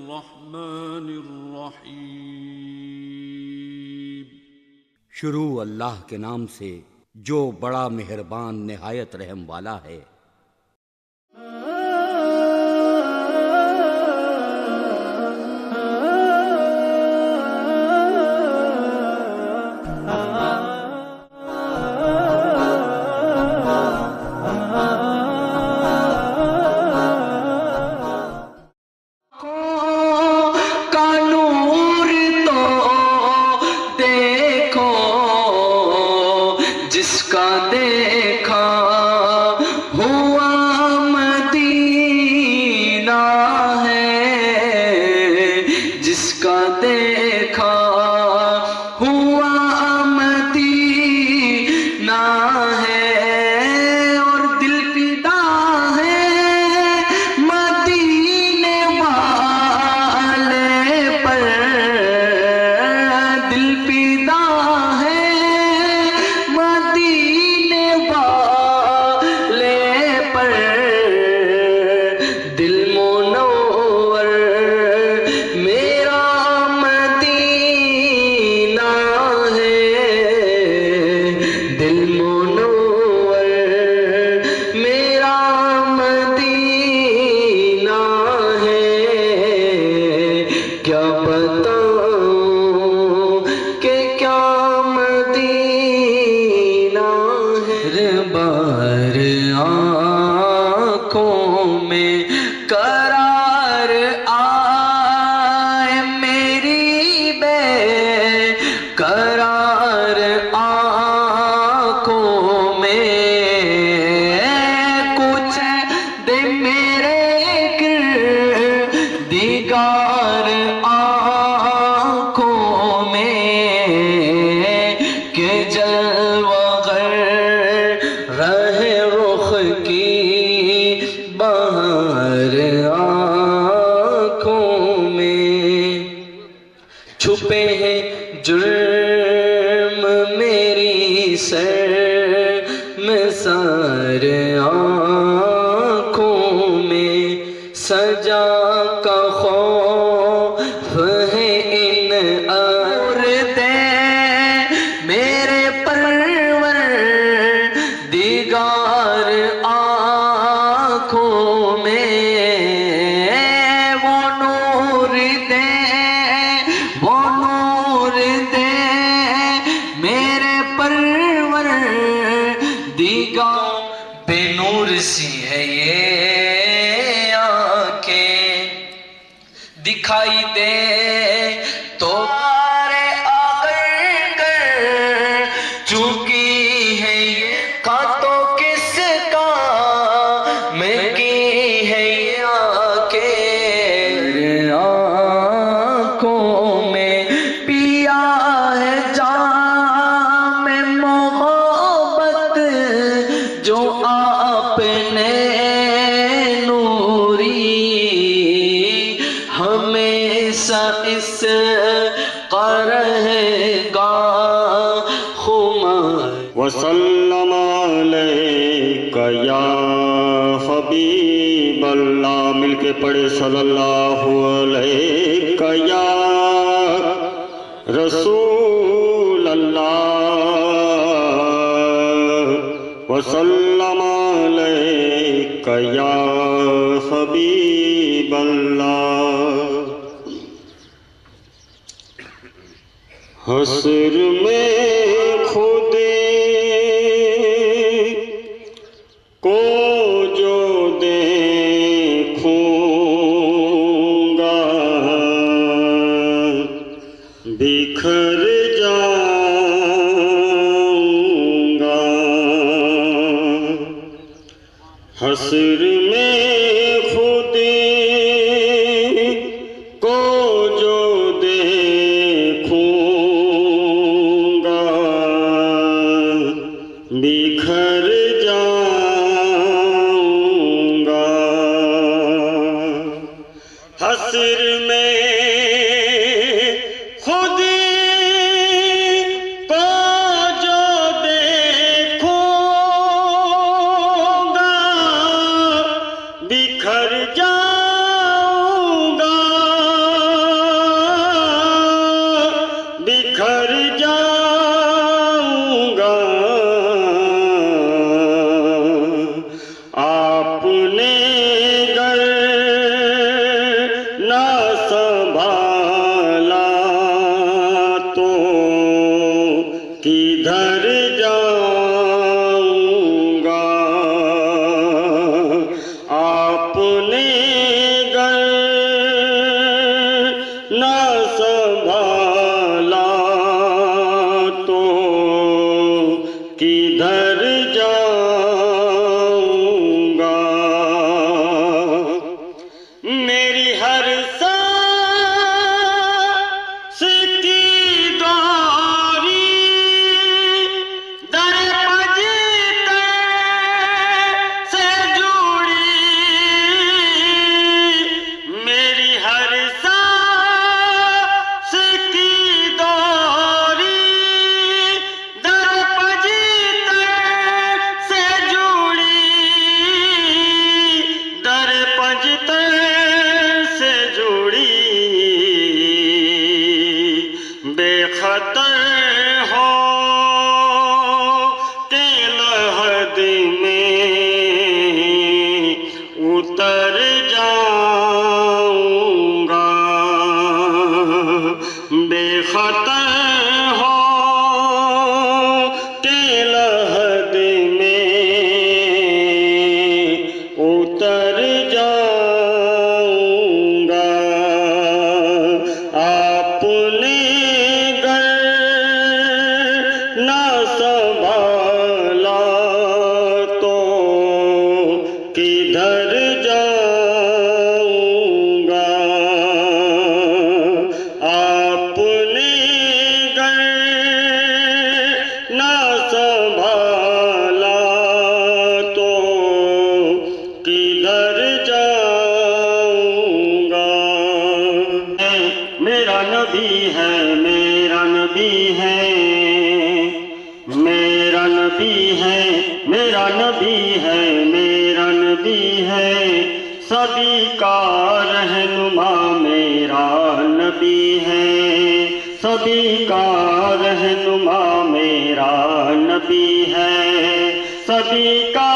الرحمن الرحیم۔ شروع اللہ کے نام سے جو بڑا مہربان نہایت رحم والا ہے۔ چھپے ہیں جرم میری سر میں سارے آنکھوں میں، سجا کا خوف ہے ان اور دے میرے پروردگار آنکھوں میں، وہ نور دے میرے پروردگار۔ بے نور سی ہے یہ آنکھیں، دکھائی دے تو کر چکی ہے یہ تو کس کا میں کی ہے یہ آنکھوں میں پیا ہے جام محبت جو آپ نے نوری، ہمیشہ اس کا رہے گا خمار۔ وسلم علیک یا حبیب اللہ، مل کے پڑھے صلی اللہ علیک یا رسول اللہ، وسلم علیک یا حبیب اللہ۔ حشر میں خود کو جو دیکھوں گا، بکھر جاؤں گا۔ حشر میں خود کو جو دیکھوں گا، بکھر جاؤں گا۔ حشر میں خود کو جو دیکھوں گا، گھر جاؤں گا آپ نے گر نہ سنبھالا تو کدھر جاؤں گا آپ نے گر نہ سنبھالا تو کدھر جاؤں گا میری ہر سانس کی ڈوری در پجتے سے جڑی میری ہر سانس کی ڈوری در پجتے سے جڑی در پجتے سے جڑی بے خطر ہو کہ لحد میں اتر جاؤں گا بے خطر ہو کہ لحد میں اتر جاؤں گا آپ نے گر نہ سنبھالا تو کدھر جاؤں گا آپ نے گر نہ سنبھالا تو کدھر جاؤں گا میرا نبی ہے میرا نبی ہے میرا نبی ہے میرا نبی ہے میرا نبی ہے سبھی کا رہنما میرا نبی ہے سبھی کا رہنما میرا نبی ہے سبھی کا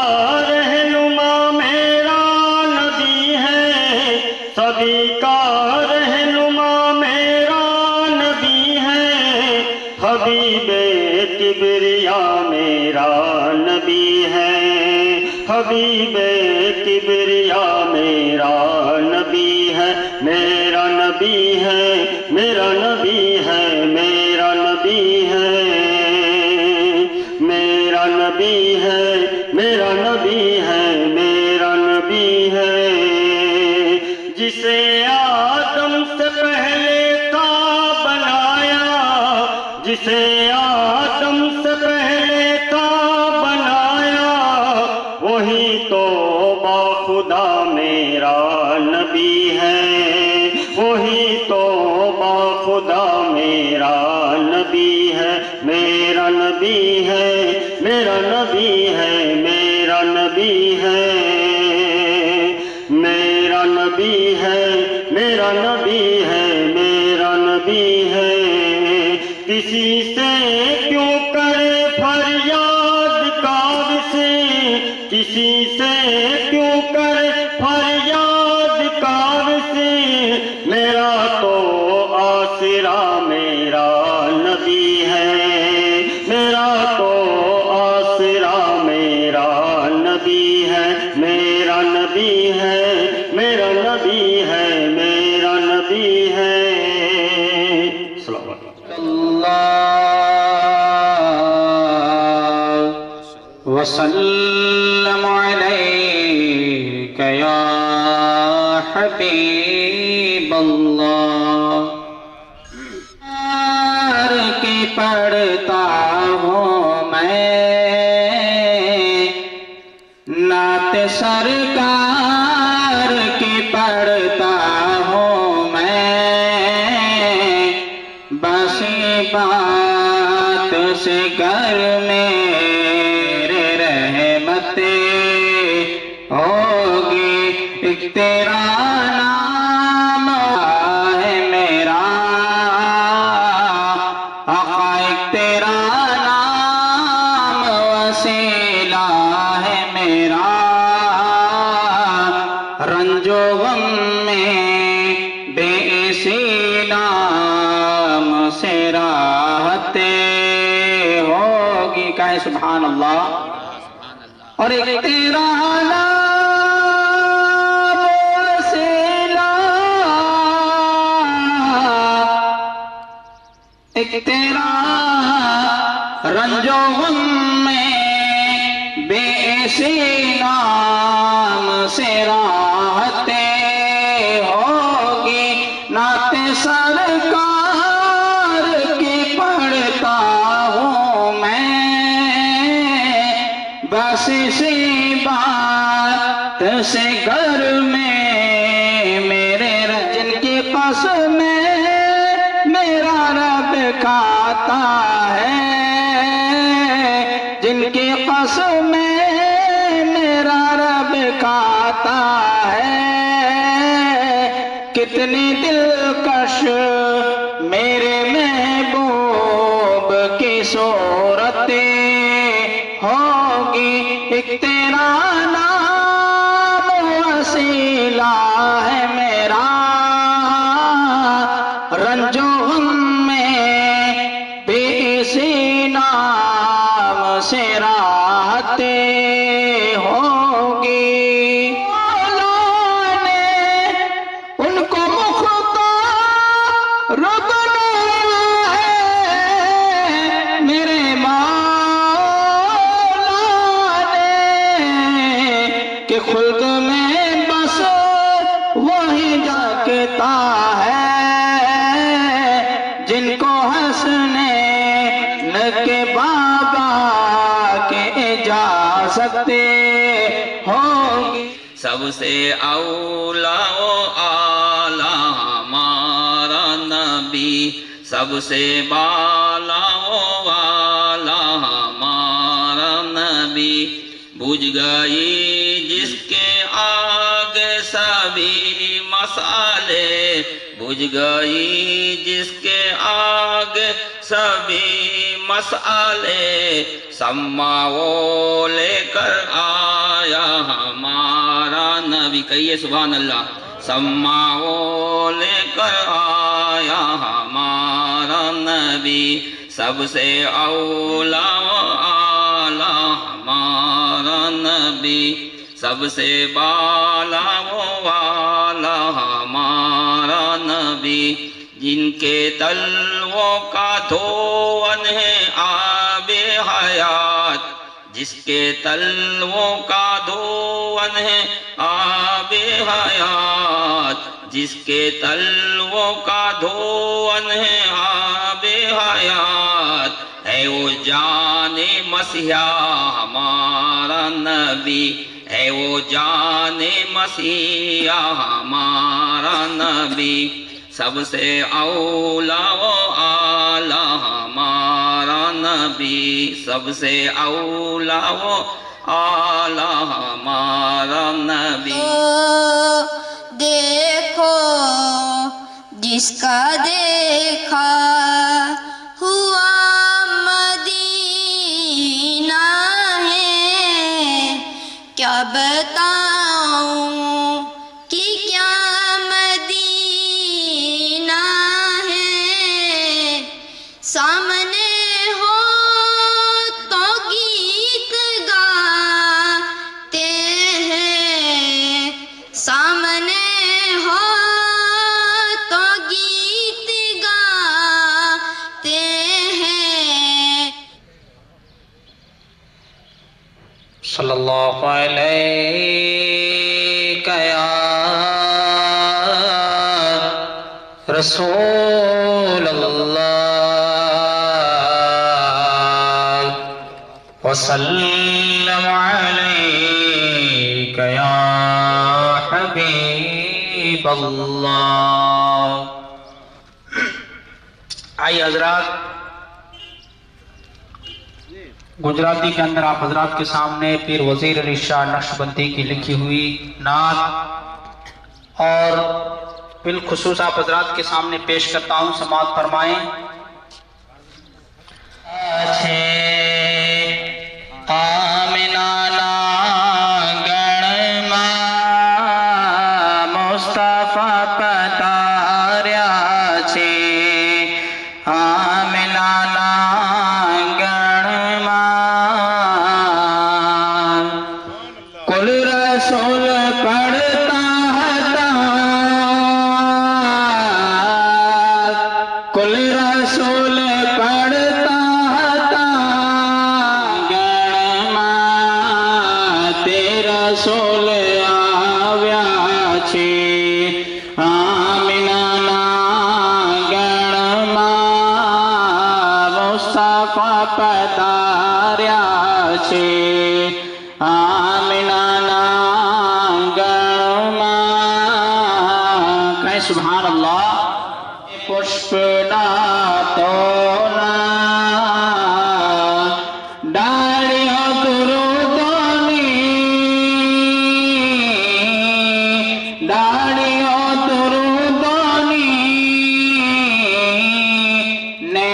رہنما میرا نبی ہے سبھی کا رہنما میرا نبی ہے حبیب کبریا میرا نبی ہے حبیب کبریا میرا نبی ہے میرا نبی ہے میرا نبی ہے میرا نبی ہے میرا نبی ہے میرا نبی ہے میرا نبی ہے جسے آدم سے پہلے کا بنایا جسے آدم سے پہلے کا بنایا وہی تو باخدا میرا نبی ہے وہی تو باخدا میرا نبی ہے میرا نبی ہے میرا نبی ہے میرا نبی ہے میرا نبی ہے میرا نبی ہے میرا نبی ہے کسی سے کیوں کرے فریاد کاغ سے کسی سے کیوں کرے فریاد کاغ سے میرا تو آسرا میرا نبی ہے میرا تو آسرا میرا نبی ہے میرا نبی ہے میرا نبی ہے میرا نبی ہے السلام علیکم وسلم علیک یا حبیب اللہ کی پڑھتا ہوں میں نعت سرکار کی پڑھتا ہوں میں باسی بات سے گھر میرے رحمتیں ہوگی ایک تیرا نام ہے میرا राहत होगी। कहें सुभान अल्लाह। और एक तेरा नाम वसीला, एक तेरा रंजो गम में बेसी नाम से राहत होगी। नाते सरकार की पढ़ता हूँ मैं, बस इसी बात से घर में मेरे रजन की कसम मेरा रब खाता है, जिनकी कसम मेरा रब खाता है। कितनी दिलकश मेरे महबूब की सूरत होगी। एक तेरा नाम वसीला है मेरा, रंजो गम में बेसी नाम से राहत होगी। मौला ने उनको मुख्तार बनाया है, मेरे मौला ने, कि खुल्द में बस वही जागता है, जिनको हंसने के बाबा के इजाजत होगी। सबसे औला ओ आला हमारा नबी, सबसे बाला ओ वाला हमारा नबी। बुझ गई जिसके आगे सभी मसाले, बुझ गई जिसके आगे सभी मसाले। सम्मा वो लेकर आया हमारा नबी। कहिए सुभान अल्लाह। सम्मा वो लेकर आया हमारा नबी, सबसे औला व आला हमारा नबी, सबसे बाला वो वाला हमारा नबी। जिनके तलवों का धोवन है आबे हयात, जिसके तलवों का धोवन है आबे हयात, जिसके तलवों का धोवन है आबे हयात। है वो जाने मसीहा हमारा नबी, है वो जाने मसीहा हमारा नबी। सबसे औला वो आला हमारा नबी, सबसे औला वो आला हमारा नबी। देखो जिसका देखा हुआ मदीना है, क्या बताऊं कि क्या मदीना है। सामने हो तो गीत गाते हैं, सामने हो तो गीत गाते हैं। सल्लल्लाहु अलैहि या रसूल अल्लाह वसल्लम अलैका या हबीब अल्लाह। आइए हजरात, गुजराती के अंदर आप हजरात के सामने पीर वजीर अली शाह नक्शबंदी की लिखी हुई नात और बिलखुसूस आप हजरात के सामने पेश करता हूँ, समाअत फरमाएं। आमिना गणमा मुस्तफा पतार्या छे, आमिना મુસ્તફા પધાર્યા છે આમિનાના ગણમાં કઈ સુભાન અલ્લાહ પુષ્પના તોના ડાળીઓ દુરુદોની ડાળીઓ દુરુદોની ને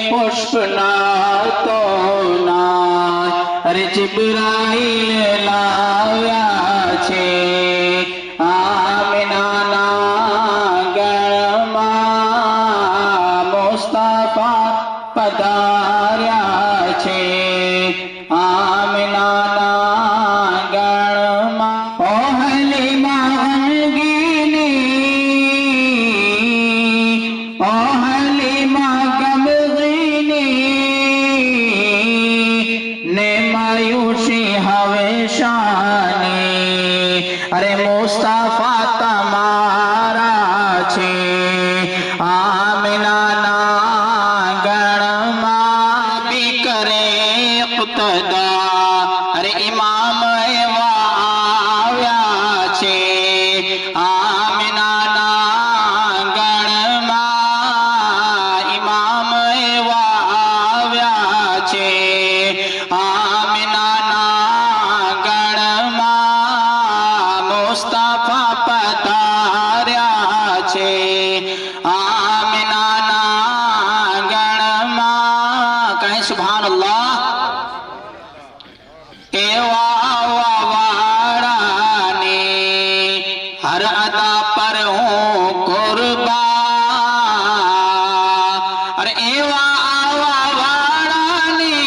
પુષ્પના તોના અરે જિબ્રાઈલ લાવ્યા છે પધાર્યા છે આમિનાના ગણમાં ઓ હલીમા ગમગીની ઓ હલીમા ગમગીની ને માયુસી હવે શાની અરે મુસ્તફા તમારા છે આમિનાના અરે ઇમામ એવા આવ્યા છે આમિનાના ગણમાં ઇમામ એવા આવ્યા છે આમિનાના ગણમાં મુસ્તફા પધાર્યા છે આમિનાના ગણમાં કહે સુભાન અલ્લાહ हर अदा पर हूँ कुर्बान अरे एवा आवा वाड़ानी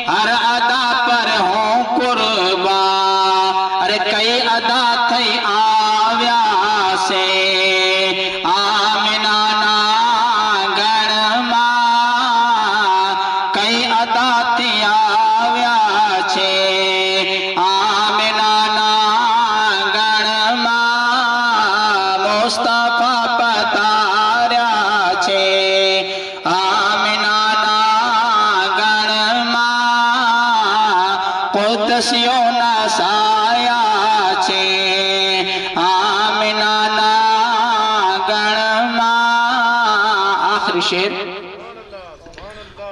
हर अदा पर हूँ कुर्बान अरे कई अदा थई आव्या से आमिनाना गणમાં कई अदा थी आव्या છે મુસ્તફા પધાર્યા છે આમિનાના ગણમાં કુદસીઓના સાયા છે આમિનાના ગણમાં આખરી શેર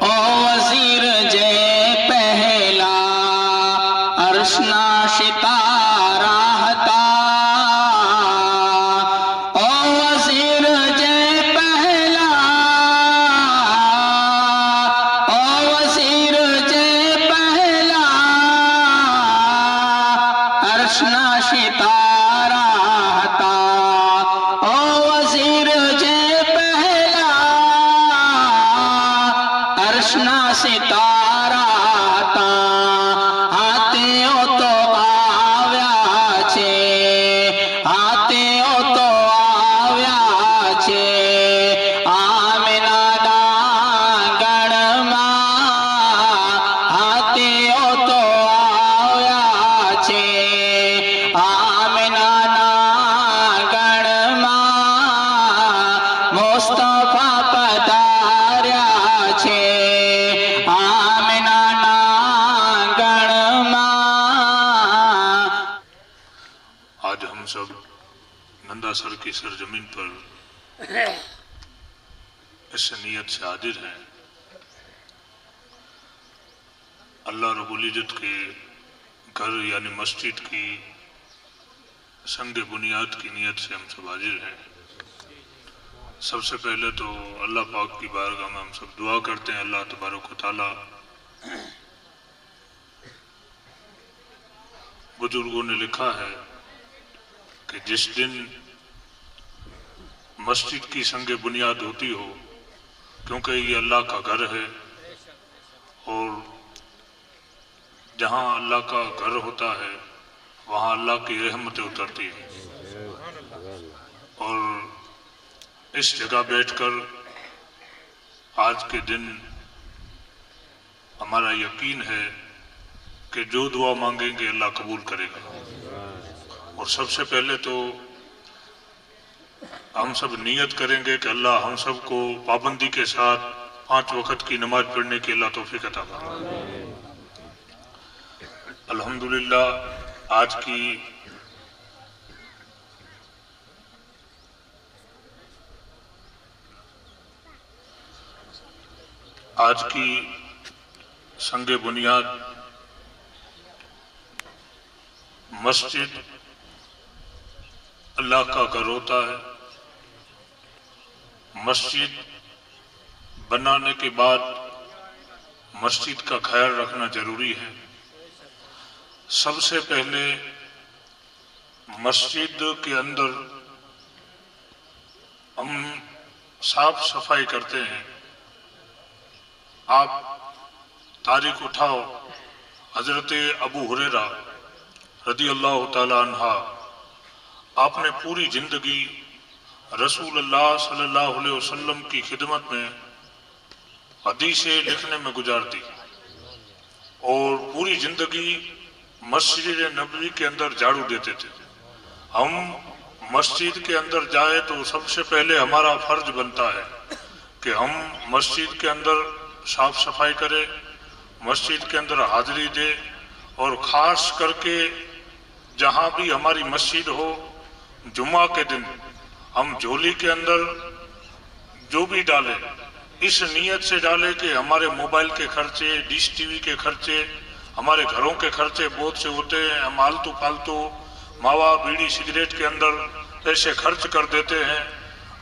ઓ વઝીર જે પહેલા અર્શના સિતારા હતા સિતારા હતા ઓ વઝીર જે પહેલા અર્શના સિતારા હતા હાથેઓ તો આવ્યા છે હાથેઓ તો આવ્યા છે આમિનાના ગણમાં હાથેઓ તો આવ્યા છે આમિનાના ગણમાં મુસ્તફા પધાર્યા છે આમિનાના ગણમાં आज हम सब नंदासर की सरजमीन पर इस नीयत से हाजिर हैं अल्लाह रब्बुल इज्जत के घर यानी मस्जिद की संग बुनियाद की नीयत से हम सब हाजिर हैं। सबसे पहले तो अल्लाह पाक की बारगाह में हम सब दुआ करते हैं अल्लाह तबारक व तआला बुजुर्गों ने लिखा है कि जिस दिन मस्जिद की संग बुनियाद होती हो, क्योंकि ये अल्लाह का घर है और जहाँ अल्लाह का घर होता है वहाँ अल्लाह की रहमतें उतरती हैं। और इस जगह बैठकर आज के दिन हमारा यकीन है कि जो दुआ मांगेंगे अल्लाह कबूल करेगा। और सबसे पहले तो हम सब नियत करेंगे कि अल्लाह हम सब को पाबंदी के साथ 5 वक्त की नमाज पढ़ने की अल्लाह तौफीक अता फरमाए। अल्हम्दुलिल्लाह आज की संगे बुनियाद मस्जिद अल्लाह का घर होता है। मस्जिद बनाने के बाद मस्जिद का ख्याल रखना जरूरी है। सबसे पहले मस्जिद के अंदर हम साफ सफाई करते हैं। आप तारीख उठाओ, हजरत अबू हुरैरा रदी अल्लाह ताला अन्हा, आपने पूरी जिंदगी रसूल अल्लाह सल्लल्लाहु अलैहि वसल्लम की खिदमत में हदीसें लिखने में गुजार दी और पूरी जिंदगी मस्जिद नबवी के अंदर झाड़ू देते थे। हम मस्जिद के अंदर जाए तो सबसे पहले हमारा फर्ज बनता है कि हम मस्जिद के अंदर साफ सफाई करें, मस्जिद के अंदर हाजिरी दे और ख़ास करके जहाँ भी हमारी मस्जिद हो, जुम्मा के दिन हम झोली के अंदर जो भी डालें इस नीयत से डालें कि हमारे मोबाइल के खर्चे, डिश टीवी के खर्चे, हमारे घरों के खर्चे बहुत से होते हैं। हम आलतू फालतू मावा बीड़ी सिगरेट के अंदर पैसे खर्च कर देते हैं।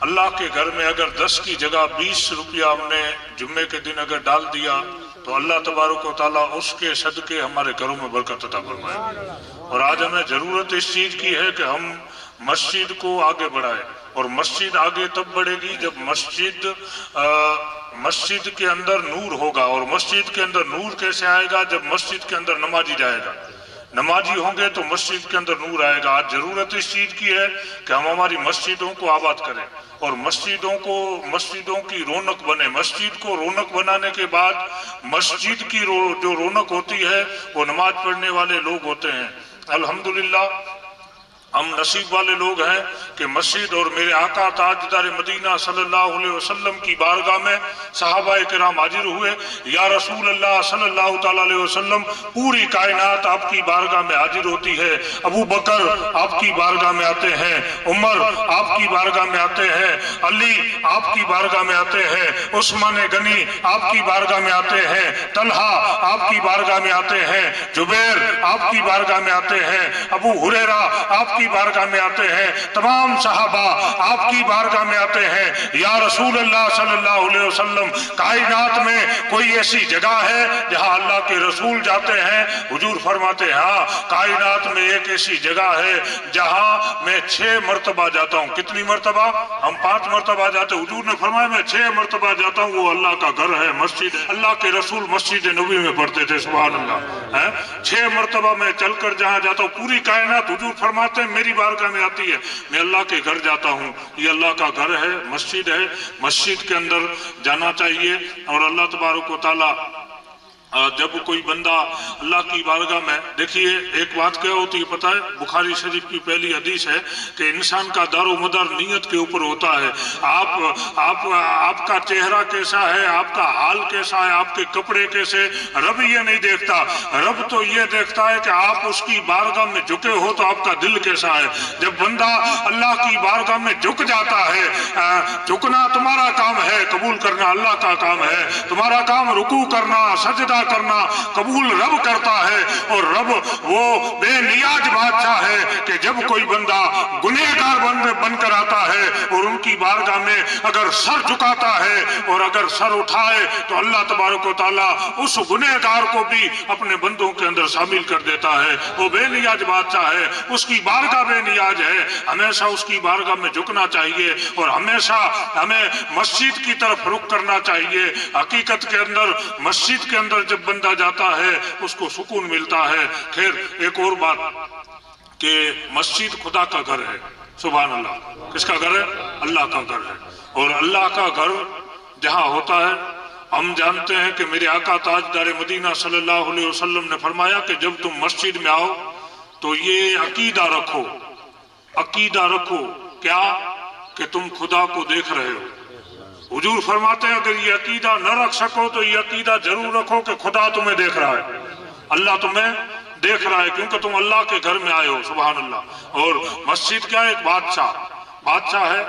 अल्लाह के घर में अगर 10 की जगह 20 रुपया हमने जुम्मे के दिन अगर डाल दिया तो अल्लाह तबारक व तआला उसके सदके हमारे घरों में बरकत अता फरमाए। और आज हमें जरूरत इस चीज की है कि हम मस्जिद को आगे बढ़ाएं। और मस्जिद आगे तब बढ़ेगी जब मस्जिद के अंदर नूर होगा। और मस्जिद के अंदर नूर कैसे आएगा? जब मस्जिद के अंदर नमाजी जाएगा। नमाजी होंगे तो मस्जिद के अंदर नूर आएगा। आज जरूरत इस चीज की है कि हम हमारी मस्जिदों को आबाद करें और मस्जिदों की रौनक बने। मस्जिद को रौनक बनाने के बाद मस्जिद की जो रौनक होती है वो नमाज पढ़ने वाले लोग होते हैं। अल्हम्दुलिल्लाह हम नसीब वाले लोग हैं कि मस्जिद और मेरे आका ताजदार मदीना सल्लल्लाहु अलैहि वसल्लम की बारगाह में सहाबाए किराम हाजिर हुए। या रसूल अल्लाह सल्लल्लाहु ताला अलैहि वसल्लम, पूरी कायनात आपकी बारगाह में हाजिर होती है। अबू बकर आपकी बारगाह में आते हैं, उमर आपकी बारगाह में आते हैं, अली आपकी बारगाह में आते हैं, उस्मान गनी आपकी बारगाह में आते हैं, तलहा आपकी बारगाह में आते हैं, जुबैर आपकी बारगाह में आते हैं, अबू हुरैरा आपकी बारगाह में आते हैं, तमाम सहाबा आपकी बारगाह में आते हैं। या रसूल अल्लाह सल्लल्लाहु अलैहि वसल्लम, कायनात में कोई ऐसी जगह है जहां अल्लाह के रसूल जाते हैं? हुजूर फरमाते हैं हाँ, कायनात में एक ऐसी जगह है जहां मैं 6 मरतबा जाता हूँ। कितनी मरतबा? हम 5 मरतबा जाते। हुजूर ने फरमाया मैं 6 मरतबा जाता हूँ। वो अल्लाह का घर है, मस्जिद है। अल्लाह के रसूल मस्जिद नबी में पढ़ते थे, सुभान अल्लाह है। 6 मरतबा मैं चलकर जहां जाता हूँ, पूरी कायनात हुजूर फरमाते हैं मेरी बारगाह में आती है, मैं अल्लाह के घर जाता हूँ। ये अल्लाह का घर है, मस्जिद है। मस्जिद के अंदर जाना चाहिए। और अल्लाह तबारक व तआला जब कोई बंदा अल्लाह की बारगाह में, देखिए एक बात क्या होती है पता है? बुखारी शरीफ की पहली हदीस है कि इंसान का दारो मदार नीयत के ऊपर होता है। आपका चेहरा कैसा है, आपका हाल कैसा है, आपके कपड़े कैसे, रब ये नहीं देखता। रब तो ये देखता है कि आप उसकी बारगाह में झुके हो तो आपका दिल कैसा है। जब बंदा अल्लाह की बारगाह में झुक जाता है, झुकना तुम्हारा काम है, कबूल करना अल्लाह का काम है। तुम्हारा काम रुकू करना, सजदा करना, कबूल रब करता है। और रब वो बेनियाज बादशाह है कि जब कोई बंदा गुनहगार बनकर आता है और उनकी बारगाह में अगर सर झुकाता है और अगर सर उठाए तो अल्लाह तबारक व तआला उस गुनहगार को भी अपने बंदों के अंदर शामिल कर देता है। वो बेनियाज बादशाह है, उसकी बारगाह बेनियाज है। हमेशा उसकी बारगाह में झुकना चाहिए और हमेशा हमें मस्जिद की तरफ रुख करना चाहिए। हकीकत के अंदर मस्जिद के अंदर जब बंदा जाता है उसको सुकून मिलता है। खैर एक और बात कि मस्जिद खुदा का घर है, सुभान अल्लाह। किसका घर है? अल्लाह का घर है। और अल्लाह का घर जहां होता है, हम जानते हैं कि मेरे आका ताजदार मदीना सल्लल्लाहु अलैहि वसल्लम ने फरमाया कि जब तुम मस्जिद में आओ तो ये अकीदा रखो। अकीदा रखो क्या? کہ تم خدا کو دیکھ رہے ہو. حضور فرماتے ہیں اگر یہ عقیدہ نہ رکھ سکو تو یہ عقیدہ ضرور رکھو کہ خدا تمہیں دیکھ رہا ہے, اللہ تمہیں دیکھ رہا ہے, کیونکہ تم اللہ کے گھر میں آئے ہو. سبحان اللہ. اور مسجد کیا ہے؟ ایک بادشاہ ہے.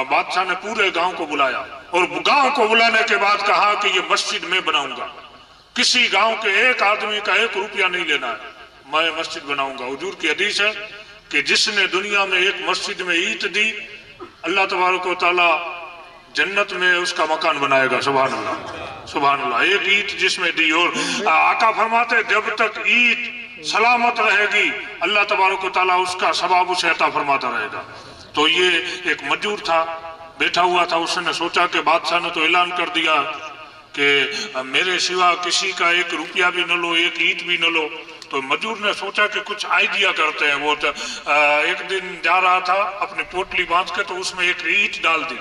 بادشاہ نے پورے گاؤں کو بلایا اور گاؤں کو بلانے کے بعد کہا کہ یہ مسجد میں بناؤں گا, کسی گاؤں کے ایک آدمی کا 1 روپیہ نہیں لینا ہے, میں مسجد بناؤں گا. حضور کی حدیث ہے کہ جس نے دنیا میں ایک مسجد میں اینٹ دی, اللہ تبارک و تعالی جنت میں اس کا مکان بنائے گا. سبحان اللہ, سبحان اللہ. ایک اینٹ جس میں دی. اور آقا فرماتے جب تک اینٹ سلامت رہے گی اللہ تبارک و تعالی اس کا ثواب اسے عطا فرماتا رہے گا. تو یہ ایک مجور تھا, بیٹھا ہوا تھا. اس نے سوچا کہ بادشاہ نے تو اعلان کر دیا کہ میرے سوا کسی کا 1 روپیہ بھی نہ لو, 1 اینٹ بھی نہ لو. تو مجور نے سوچا کہ کچھ آئیڈیا کرتے ہیں. وہ ایک دن جا رہا تھا اپنی پوٹلی باندھ کے, تو اس میں 1 اینٹ ڈال دی.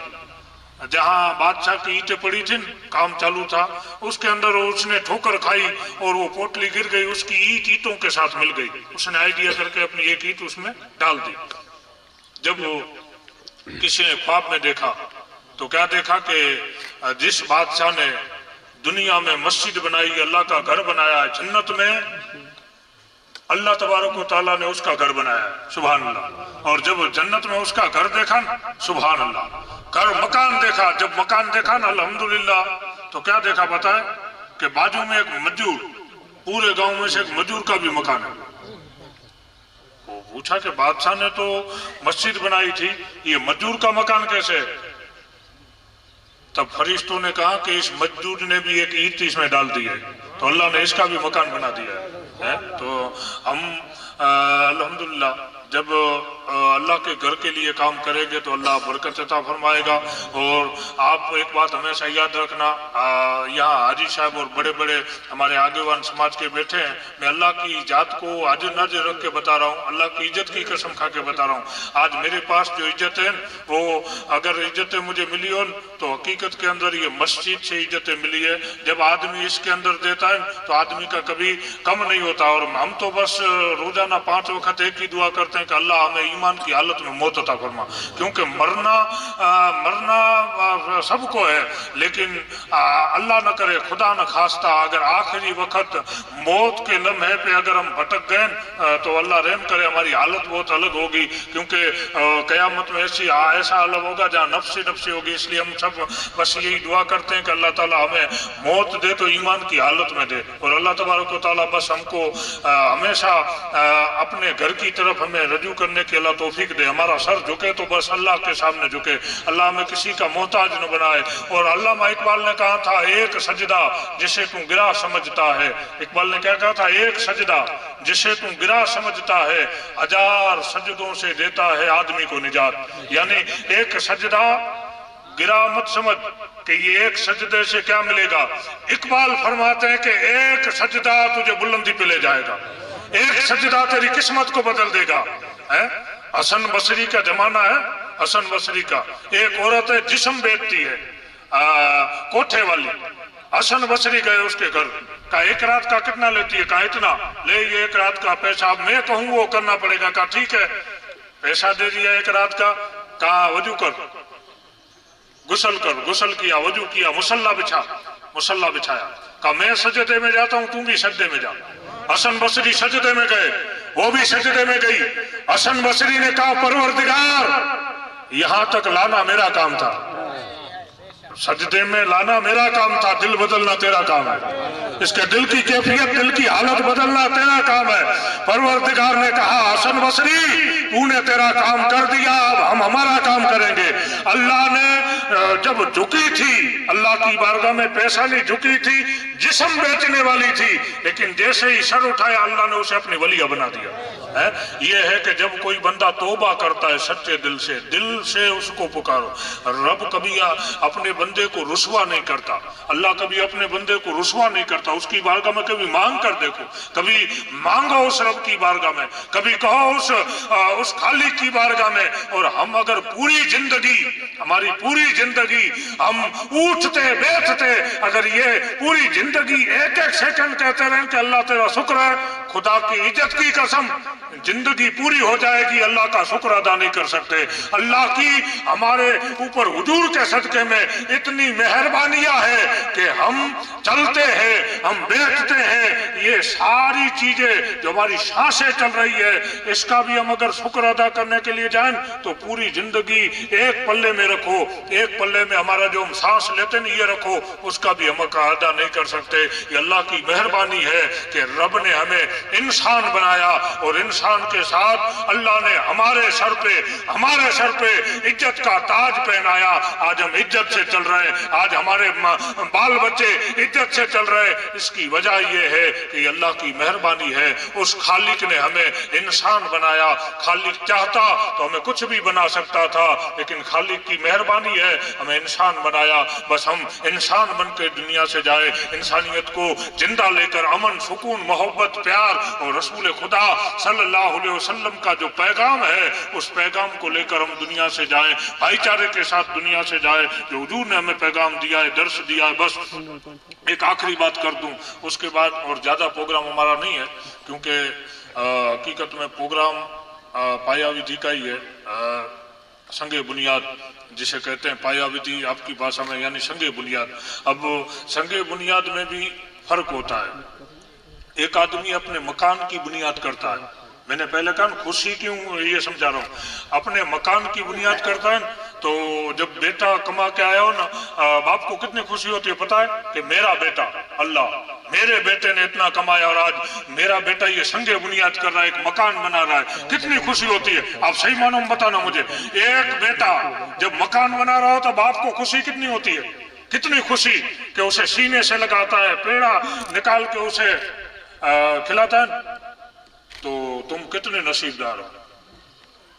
جہاں بادشاہ کی اینٹیں پڑی تھیں, کام چالو تھا, اس کے اندر اس نے ٹھوکر کھائی اور وہ پوٹلی گر گئی, اس کی اینٹ اینٹوں کے ساتھ مل گئی. اس نے آئیڈیا کر کے اپنی 1 اینٹ اس میں ڈال دی. جب وہ کسی نے خواب میں دیکھا تو کیا دیکھا کہ جس بادشاہ نے دنیا میں مسجد بنائی, اللہ کا گھر بنایا ہے, جنت میں اللہ تبارک و تعالیٰ نے اس کا گھر بنایا ہے. سبحان اللہ. اور جب جنت میں اس کا گھر دیکھا نا, سبحان اللہ, گھر مکان دیکھا, جب مکان دیکھا نا الحمدللہ, تو کیا دیکھا پتہ ہے کہ بازو میں ایک مجور, پورے گاؤں میں سے ایک مجور کا بھی مکان ہے. وہ پوچھا کہ بادشاہ نے تو مسجد بنائی تھی, یہ مجور کا مکان کیسے ہے؟ تب فرشتوں نے کہا کہ اس مجور نے بھی 1 اینٹ اس میں ڈال دی ہے, تو اللہ نے اس کا بھی مکان بنا دیا ہے. تو ہم الحمدللہ جب اللہ کے گھر کے لیے کام کریں گے تو اللہ برکت عطا فرمائے گا. اور آپ ایک بات ہمیشہ یاد رکھنا, یہاں حاجی صاحب اور بڑے بڑے ہمارے آگےوان سماج کے بیٹھے ہیں, میں اللہ کی ذات کو حاضر ناظر رکھ کے بتا رہا ہوں, اللہ کی عزت کی قسم کھا کے بتا رہا ہوں. آج میرے پاس جو عزت ہے وہ اگر عزتیں مجھے ملی ہو تو حقیقت کے اندر یہ مسجد سے عزتیں ملی ہے. جب آدمی اس کے اندر دیتا ہے تو آدمی کا کبھی کم نہیں ہوتا. اور ہم تو بس روزانہ 5 وقت ایک ہی دعا کرتے ہیں کہ اللہ ہمیں ایمان کی حالت میں موت عطا فرما, کیونکہ مرنا سب کو ہے, لیکن اللہ نہ کرے, خدا نہ خواستہ, اگر آخری وقت موت کے لمحے پہ اگر ہم بھٹک گئے تو اللہ رحم کرے ہماری حالت بہت الگ ہوگی, کیونکہ قیامت میں ایسا عالم ہوگا جہاں نفسی ہوگی. اس لیے ہم سب بس یہی دعا کرتے ہیں کہ اللہ تعالیٰ ہمیں موت دے تو ایمان کی حالت میں دے. اور اللہ تبارک و تعالیٰ بس ہم کو ہمیشہ اپنے گھر کی طرف ہمیں رجوع کرنے کے اللہ توفیق دے. ہمارا سر جھکے تو بس اللہ کے سامنے جھکے, اللہ ہمیں کسی کا محتاج نہ بنائے. اور علامہ اقبال نے کہا تھا, 1 سجدہ جسے تو گرا سمجھتا ہے. اقبال نے کیا کہا تھا, 1 سجدہ جسے تو گرا سمجھتا ہے, 1000 سجدوں سے دیتا ہے آدمی کو نجات. یعنی 1 سجدہ گرا مت سمجھ کہ یہ 1 سجدے سے کیا ملے گا. اقبال فرماتے ہیں کہ 1 سجدہ تجھے بلندی پہ لے جائے گا, 1 سجدہ تیری قسمت کو بدل دے گا. حسن بصری کا زمانہ ہے, حسن بصری کا, ایک عورت ہے جسم بیچتی ہے, کوٹھے والی. حسن بصری گئے اس کے گھر, کہا 1 رات کا کتنا لیتی ہے؟ کہا اتنا. لے یہ 1 رات کا پیسہ اب میں کہوں وہ کرنا پڑے گا. کہا ٹھیک ہے, پیسہ دے دیا 1 رات کا. کہا وضو کر, غسل کیا, وضو کیا, مصلی بچھایا. کہا میں سجدے میں جاتا ہوں, تم بھی سجدے میں جا. حسن بصری سجدے میں گئے, وہ بھی سجدے میں گئی. حسن بصری نے کہا پروردگار یہاں تک لانا میرا کام تھا, سجدے میں لانا میرا کام تھا, دل بدلنا تیرا کام ہے. اس کے دل کی کیفیت, دل کی حالت بدلنا تیرا کام ہے. پروردگار نے کہا حسن بصری تو نے تیرا کام کر دیا, اب ہم ہمارا کام کریں گے. اللہ نے جب جھکی تھی اللہ کی بارگاہ میں, پیسہ نہیں جھکی تھی, جسم بیچنے والی تھی, لیکن جیسے ہی سر اٹھایا اللہ نے اسے اپنی ولیہ بنا دیا. یہ ہے کہ جب کوئی بندہ توبہ کرتا ہے سچے دل سے اس کو پکارو. رب کبھی اپنے بندے کو رسوا نہیں کرتا, اللہ کبھی اپنے بندے کو رسوا نہیں کرتا. اس کی بارگاہ میں کبھی مانگ کر دیکھو, کبھی مانگو اس رب کی بارگاہ میں, کبھی کہو اس خالق کی بارگاہ میں. اور ہم اگر ہماری پوری زندگی ہم اٹھتے بیٹھتے अगर ये पूरी जिंदगी एक एक सेकंड कहते रहें कि अल्लाह तेरा शुक्र है, खुदा की इज्जत की कसम जिंदगी पूरी हो जाएगी, अल्लाह का शुक्र अदा नहीं कर सकते। अल्लाह की हमारे ऊपर हुजूर के सदके में इतनी मेहरबानियां है कि हम चलते हैं, हम बैठते हैं, ये सारी चीजें जो हमारी सांसें चल रही है, इसका भी हम अगर शुक्र अदा करने के लिए जाएं तो पूरी जिंदगी एक पल्ले में रखो, एक पल्ले में हमारा जो हम सांस लेते नहीं ये रखो, उसका भी हम अदा नहीं कर सकते। ये अल्लाह की मेहरबानी है कि रब ने हमें इंसान बनाया और इंसान के साथ अल्लाह ने हमारे सर पे इज्जत का ताज पहनाया। आज हम इज्जत से चल रहे हैं, आज हमारे बाल बच्चे इज्जत से चल रहे हैं। इसकी वजह यह है कि अल्लाह की मेहरबानी है। उस खालिक ने हमें इंसान बनाया। खालिक चाहता तो हमें कुछ भी बना सकता था, लेकिन खालिक की मेहरबानी है हमें इंसान बनाया। बस हम इंसान बन के दुनिया से जाए, इंसानियत को जिंदा लेकर अमन, सुकून, मोहब्बत, प्यार और रसूल खुदा सल्लल्लाहु अलैहि वसल्लम का जो पैगाम है उस पैगाम को लेकर हम दुनिया से जाएं, भाईचारे के साथ दुनिया से जाएं, जो हुजूर ने हमें पैगाम दिया है, दर्श दिया है। बस एक आखिरी बात कर दूं, उसके बाद और ज्यादा प्रोग्राम हमारा नहीं है, क्योंकि हकीकत में प्रोग्राम पाया विधि का ही है। संगे बुनियाद जिसे कहते हैं, पाया विधि आपकी भाषा में यानी संगे बुनियाद। अब संगे बुनियाद में भी फर्क होता है। एक आदमी अपने मकान की बुनियाद करता है, मैंने पहले कहा खुशी क्यों ये समझा रहा हूँ, अपने मकान की बुनियाद करता है। तो जब बेटा कमा के आया हो ना, बाप को कितनी खुशी होती है पता है, कि मेरा बेटा, अल्लाह मेरे बेटे ने इतना कमाया और आज मेरा बेटा ये संगे बुनियाद कर रहा है, एक मकान बना रहा है, कितनी खुशी होती है। आप सही मानो में बताना मुझे, एक बेटा जब मकान बना रहा हो तो बाप को खुशी कितनी होती है, कितनी खुशी कि उसे सीने से लगाता है, पेड़ा निकाल के उसे खिलाता है। तो तुम कितने नसीबदार हो,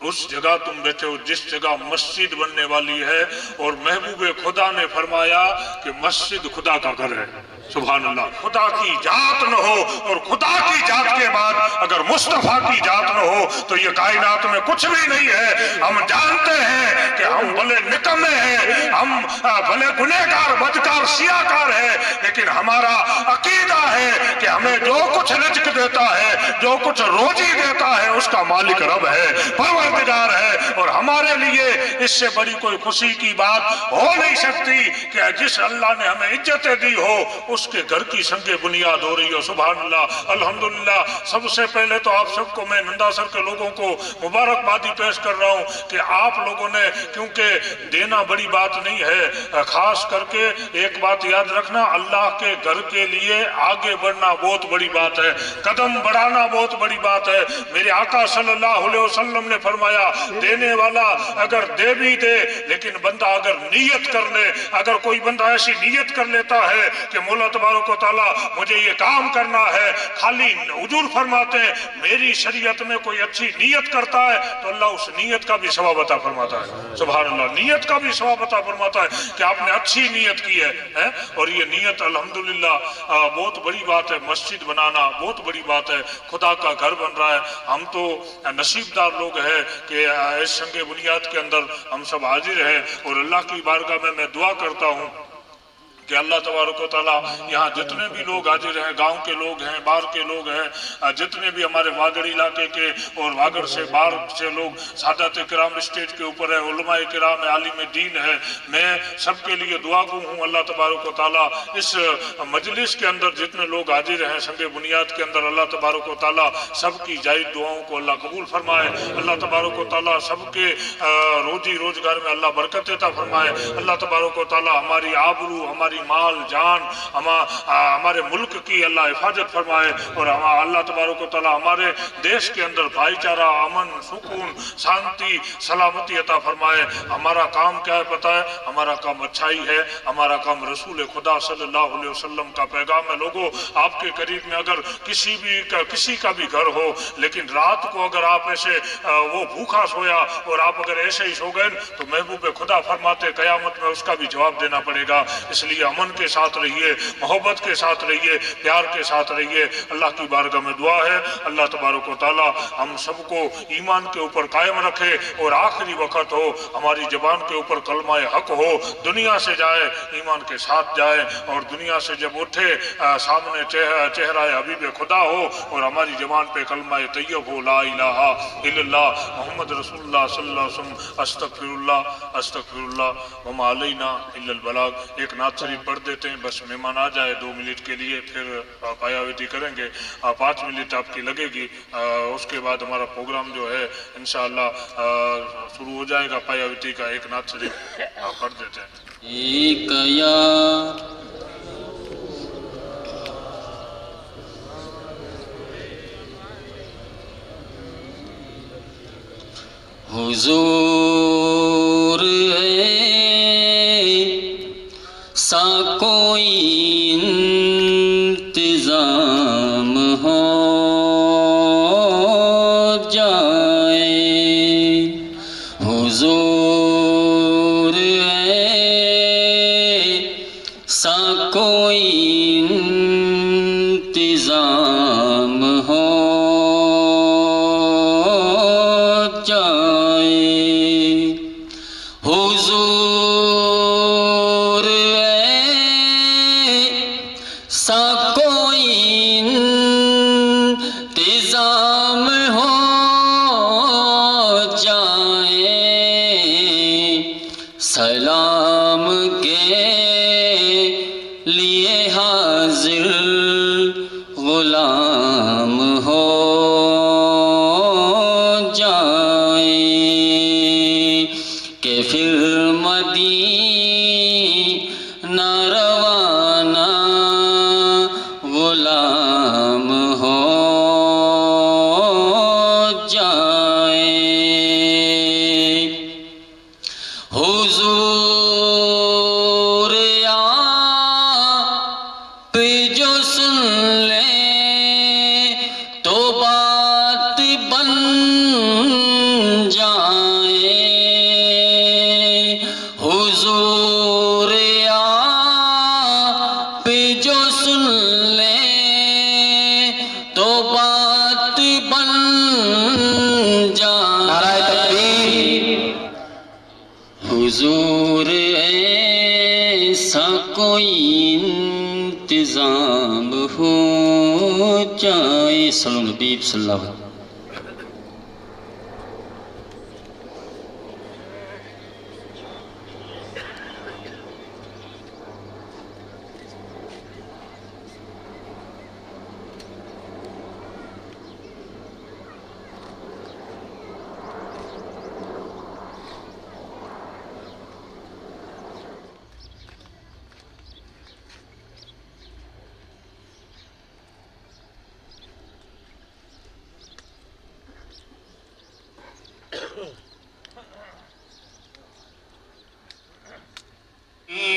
उस जगह तुम बैठे हो जिस जगह मस्जिद बनने वाली है, और महबूबे खुदा ने फरमाया कि मस्जिद खुदा का घर है। सुभान अल्लाह। खुदा की जात न हो और खुदा की जात के बाद अगर मुस्तफा की जात न हो तो ये कायनात में कुछ भी नहीं है। हम जानते हैं कि हम भले निकम्मे हैं, हम भले गुनहगार, बदकार, सियाकार है, लेकिन हमारा अकीदा है कि हमें जो कुछ रिज़्क देता है, जो कुछ रोजी देता है, उसका मालिक रब है, परवरदिगार है। और हमारे लिए इससे बड़ी कोई खुशी की बात हो नहीं सकती कि जिस अल्लाह ने हमें इज्जतें दी हो उसके घर की संगे बुनियाद हो रही हो। सुभान अल्लाह, अल्हम्दुलिल्लाह। सबसे पहले तो आप सबको मैं नंदासर के लोगों को मुबारकबादी पेश कर रहा हूँ कि आप लोगों ने, क्योंकि देना बड़ी बात नहीं है, खास करके एक बात याद रखना, अल्लाह के घर के लिए आगे बढ़ना बहुत बड़ी बात है, कदम बढ़ाना बहुत बड़ी बात है। मेरे आका सल्लल्लाहु अलैहि वसल्लम ने फरमाया, देने वाला अगर दे भी दे, लेकिन बंदा अगर नीयत कर ले, अगर कोई बंदा ऐसी नीयत कर लेता है कि मौला तबारक व तआला मुझे ये काम करना है, खाली हुजूर फरमाते हैं मेरी शरीयत में कोई अच्छी नीयत करता है तो अल्लाह उस नीयत का भी सवाब अता फरमाता है। सुभान अल्लाह, नीयत का भी सवाब अता फरमाता है कि आपने अच्छी नीयत की है? और ये नीयत अल्हम्दुलिल्लाह बहुत बड़ी बात है। मस्जिद बनाना बहुत बड़ी बात है, खुदा का घर बन रहा है। हम तो नसीबदार लोग हैं कि इस संगे बुनियाद के अंदर हम सब हाजिर हैं। और अल्लाह की बारगाह में मैं दुआ करता हूँ कि अल्लाह तबारक व तआला यहाँ जितने भी लोग हाजिर हैं, गांव के लोग हैं, बाहर के लोग हैं, जितने भी हमारे वागड़ इलाके के और वागड़ से बाहर से लोग, सादात किराम स्टेज के ऊपर है, उलमा किराम है, आलिम दीन है, मैं सबके लिए दुआ गो हूँ। अल्लाह तबारक व तआला इस मजलिस के अंदर जितने लोग हाजिर हैं संगे बुनियाद के अंदर, अल्लाह तबारक व तआला सबकी जायज़ दुआओं को अल्लाह कबूल फरमाए। अल्लाह तबारक व तआला सबके रोजी रोजगार में अल्लाह बरकत अता फरमाए। अल्लाह तबारक व तआला हमारी आबरू, हमारी माल जान, हमारे मुल्क की अल्लाह हिफाजत फरमाए। और अल्लाह तबारक व तआला हमारे देश के अंदर भाईचारा, अमन, सुकून, शांति, सलामती अता फरमाए। हमारा काम क्या है पता है? हमारा काम अच्छाई है, हमारा काम रसूल खुदा सल्लल्लाहु अलैहि वसल्लम का पैगाम है। लोगों, आपके करीब में अगर किसी का भी घर हो, लेकिन रात को अगर आप ऐसे वो भूखा सोया और आप अगर ऐसे ही सो गए तो महबूब खुदा फरमाते कयामत में उसका भी जवाब देना पड़ेगा। इसलिए अमन के साथ रहिए, मोहब्बत के साथ रहिए, प्यार के साथ रहिए। अल्लाह की बारगाह में दुआ है अल्लाह तबारक व तआला हम सबको ईमान के ऊपर कायम रखे और आखिरी वक्त हो हमारी ज़बान के ऊपर कलमा हक हो, दुनिया से जाए ईमान के साथ जाए और दुनिया से जब उठे सामने चेहरा हबीब खुदा हो और हमारी ज़बान पे कलमा तैयब हो, ला इलाहा इल्लल्लाह मोहम्मद रसूलुल्लाह सल्लल्लाहु अलैहि वसल्लम अस्तगफिरुल्लाह अस्तगफिरुल्लाह वमा अलैना इल्लल बलाग। एक नात शरीफ पढ़ देते हैं, बस मेहमान आ जाए 2 मिनट के लिए, फिर पायाविती करेंगे। 5 मिनट आपकी लगेगी, उसके बाद हमारा प्रोग्राम जो है इंशाअल्लाह शुरू हो जाएगा। पायाविती का एक नात शरीफ पढ़ देते हैं। एक या हुजूर सा कोई इंतजाम हो जाए, हुजूर सा कोई इंतजाम हो हुजूर सा कोई इंतजाम हो जाए, सलाम के लिए हाजिर गुलाम हो कि फिर मदीना रवाना गुलाम हो जाए। हुजूर आप जो सुन ले तो बात बन जाए, हुजूर आप जो सुन ले तो बात बन जाए। नाराए तकबीर। हुजूर ऐसा कोई इंतजाम हो जाए। सल्लल्लाहु अलैहि वसल्लम।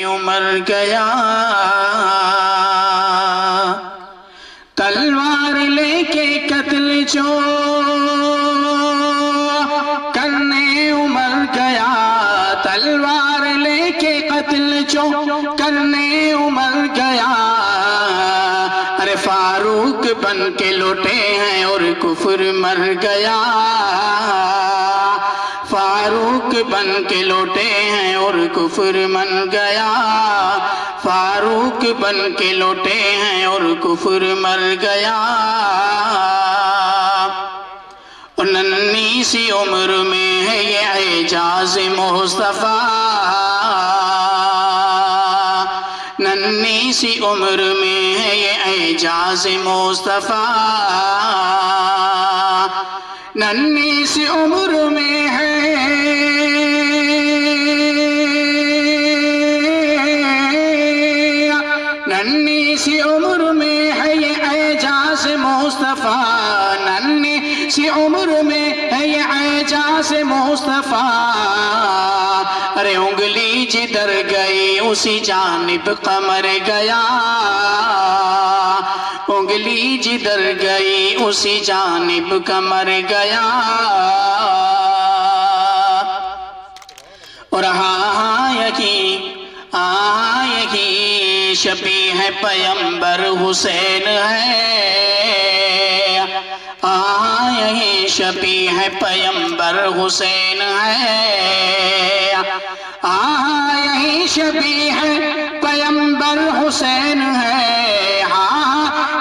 उमर गया तलवार लेके कत्ल जो करने, उमर गया तलवार लेके कत्ल जो करने, उमर गया। अरे फारूक बन के लौटे हैं और कुफर मर गया, फारूक बन के लौटे हैं और कुफर मन गया, फारूक बन के लौटे हैं और कुफर मर गया। और नन्ही सी उम्र में है ये एजाज मुस्तफा, नन्ही सी उम्र में है ये एजाज मुस्तफा, नन्ही सी उम्र में है नन्ही सी उम्र में है ये एजाज मुस्तफा, नन्ही सी उम्र में है ये एजाज मुस्तफा। अरे उंगली जिधर गई उसी जानिब कमर गया, उंगली जिधर गई उसी जानिब कमर गया। और हाँ यकीन شبیہ ہے پیمبر حسین ہے، یہی شبیہ ہے پیمبر حسین ہے، یہی شبیہ ہے پیمبر حسین ہے،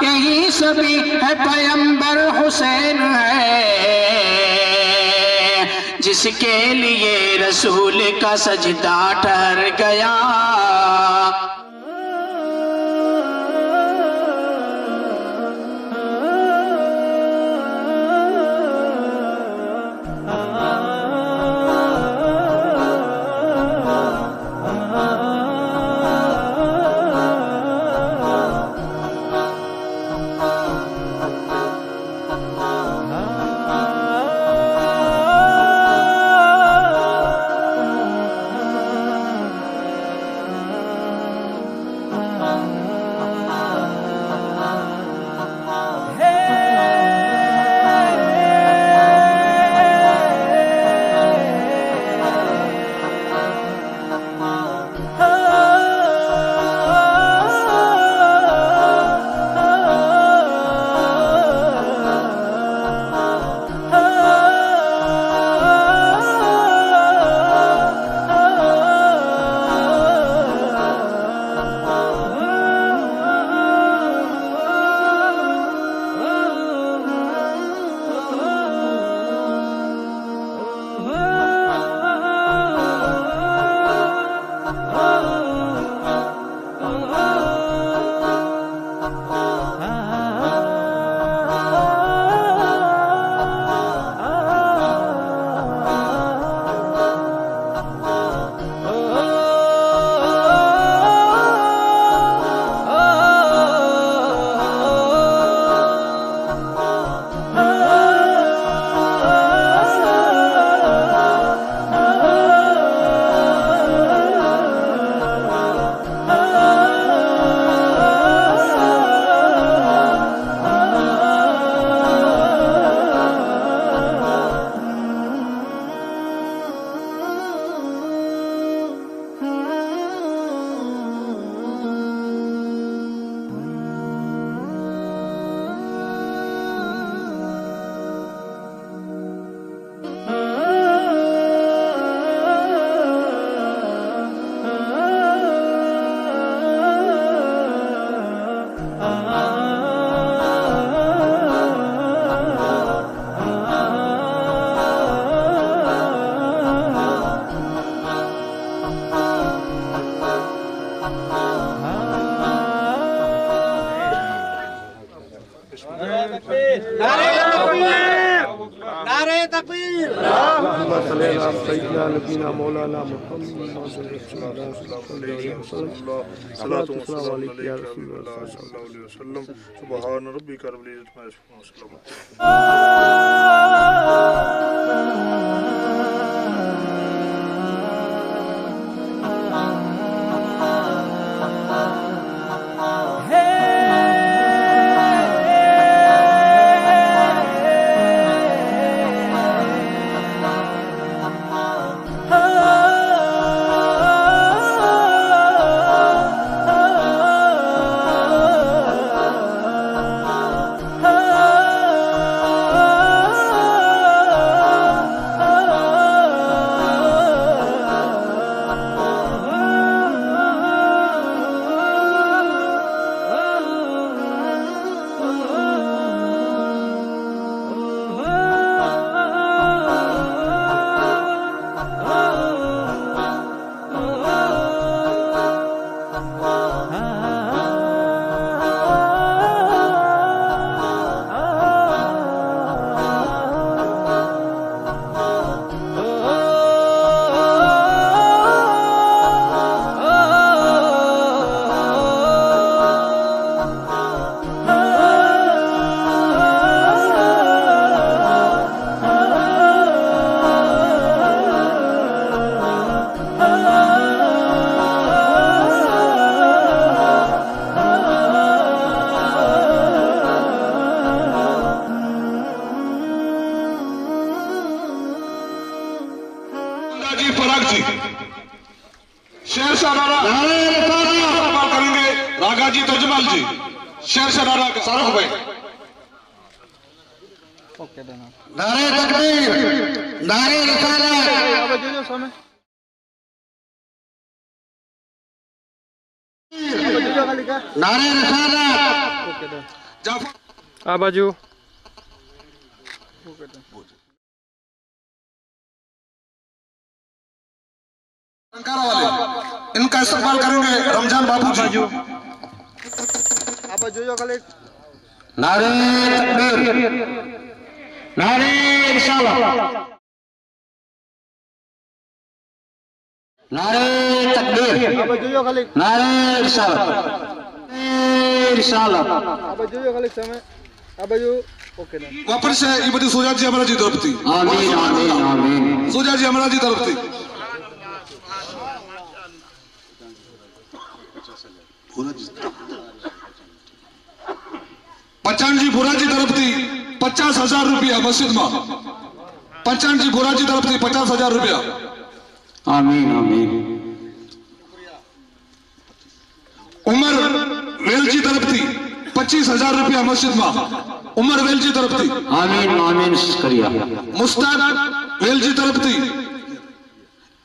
یہی شبیہ ہے پیمبر حسین ہے، جس کے لیے رسول کا سجدہ ٹھہر گیا۔ سيدنا مولانا محمد رسول الله صلى الله عليه وسلم صلاة والسلام عليك يا رسول الله صلى الله عليه وسلم سبحان ربك رب العزة عما يصفون रंगाजी तजमाल जी शेर शरारा का शाहरुख भाई नारे तकबीर नारे रिसालत नारे रिसालत आ बाजू वाले इनका इस्तेमाल करेंगे रमजान बाबू जी नारे तकबीर नारे रिसालत नारे तकबीर नारे रिसालत रिसालत वापस से ये बड़ी सोजा जी हमारा जी तरफ थी आमीन आमीन आमीन सोजा जी हमारा जी तरफ थी पचान जी भोरा जी तरफ थी 50,000 रुपया मस्जिद में पचान जी भोरा जी तरफ थी 50,000 रुपया आमीन आमीन उमर वेल जी तरफ थी 25,000 रुपया मस्जिद में उमर वेल जी तरफ थी आमीन आमीन शुक्रिया मुस्ताद वेल जी तरफ थी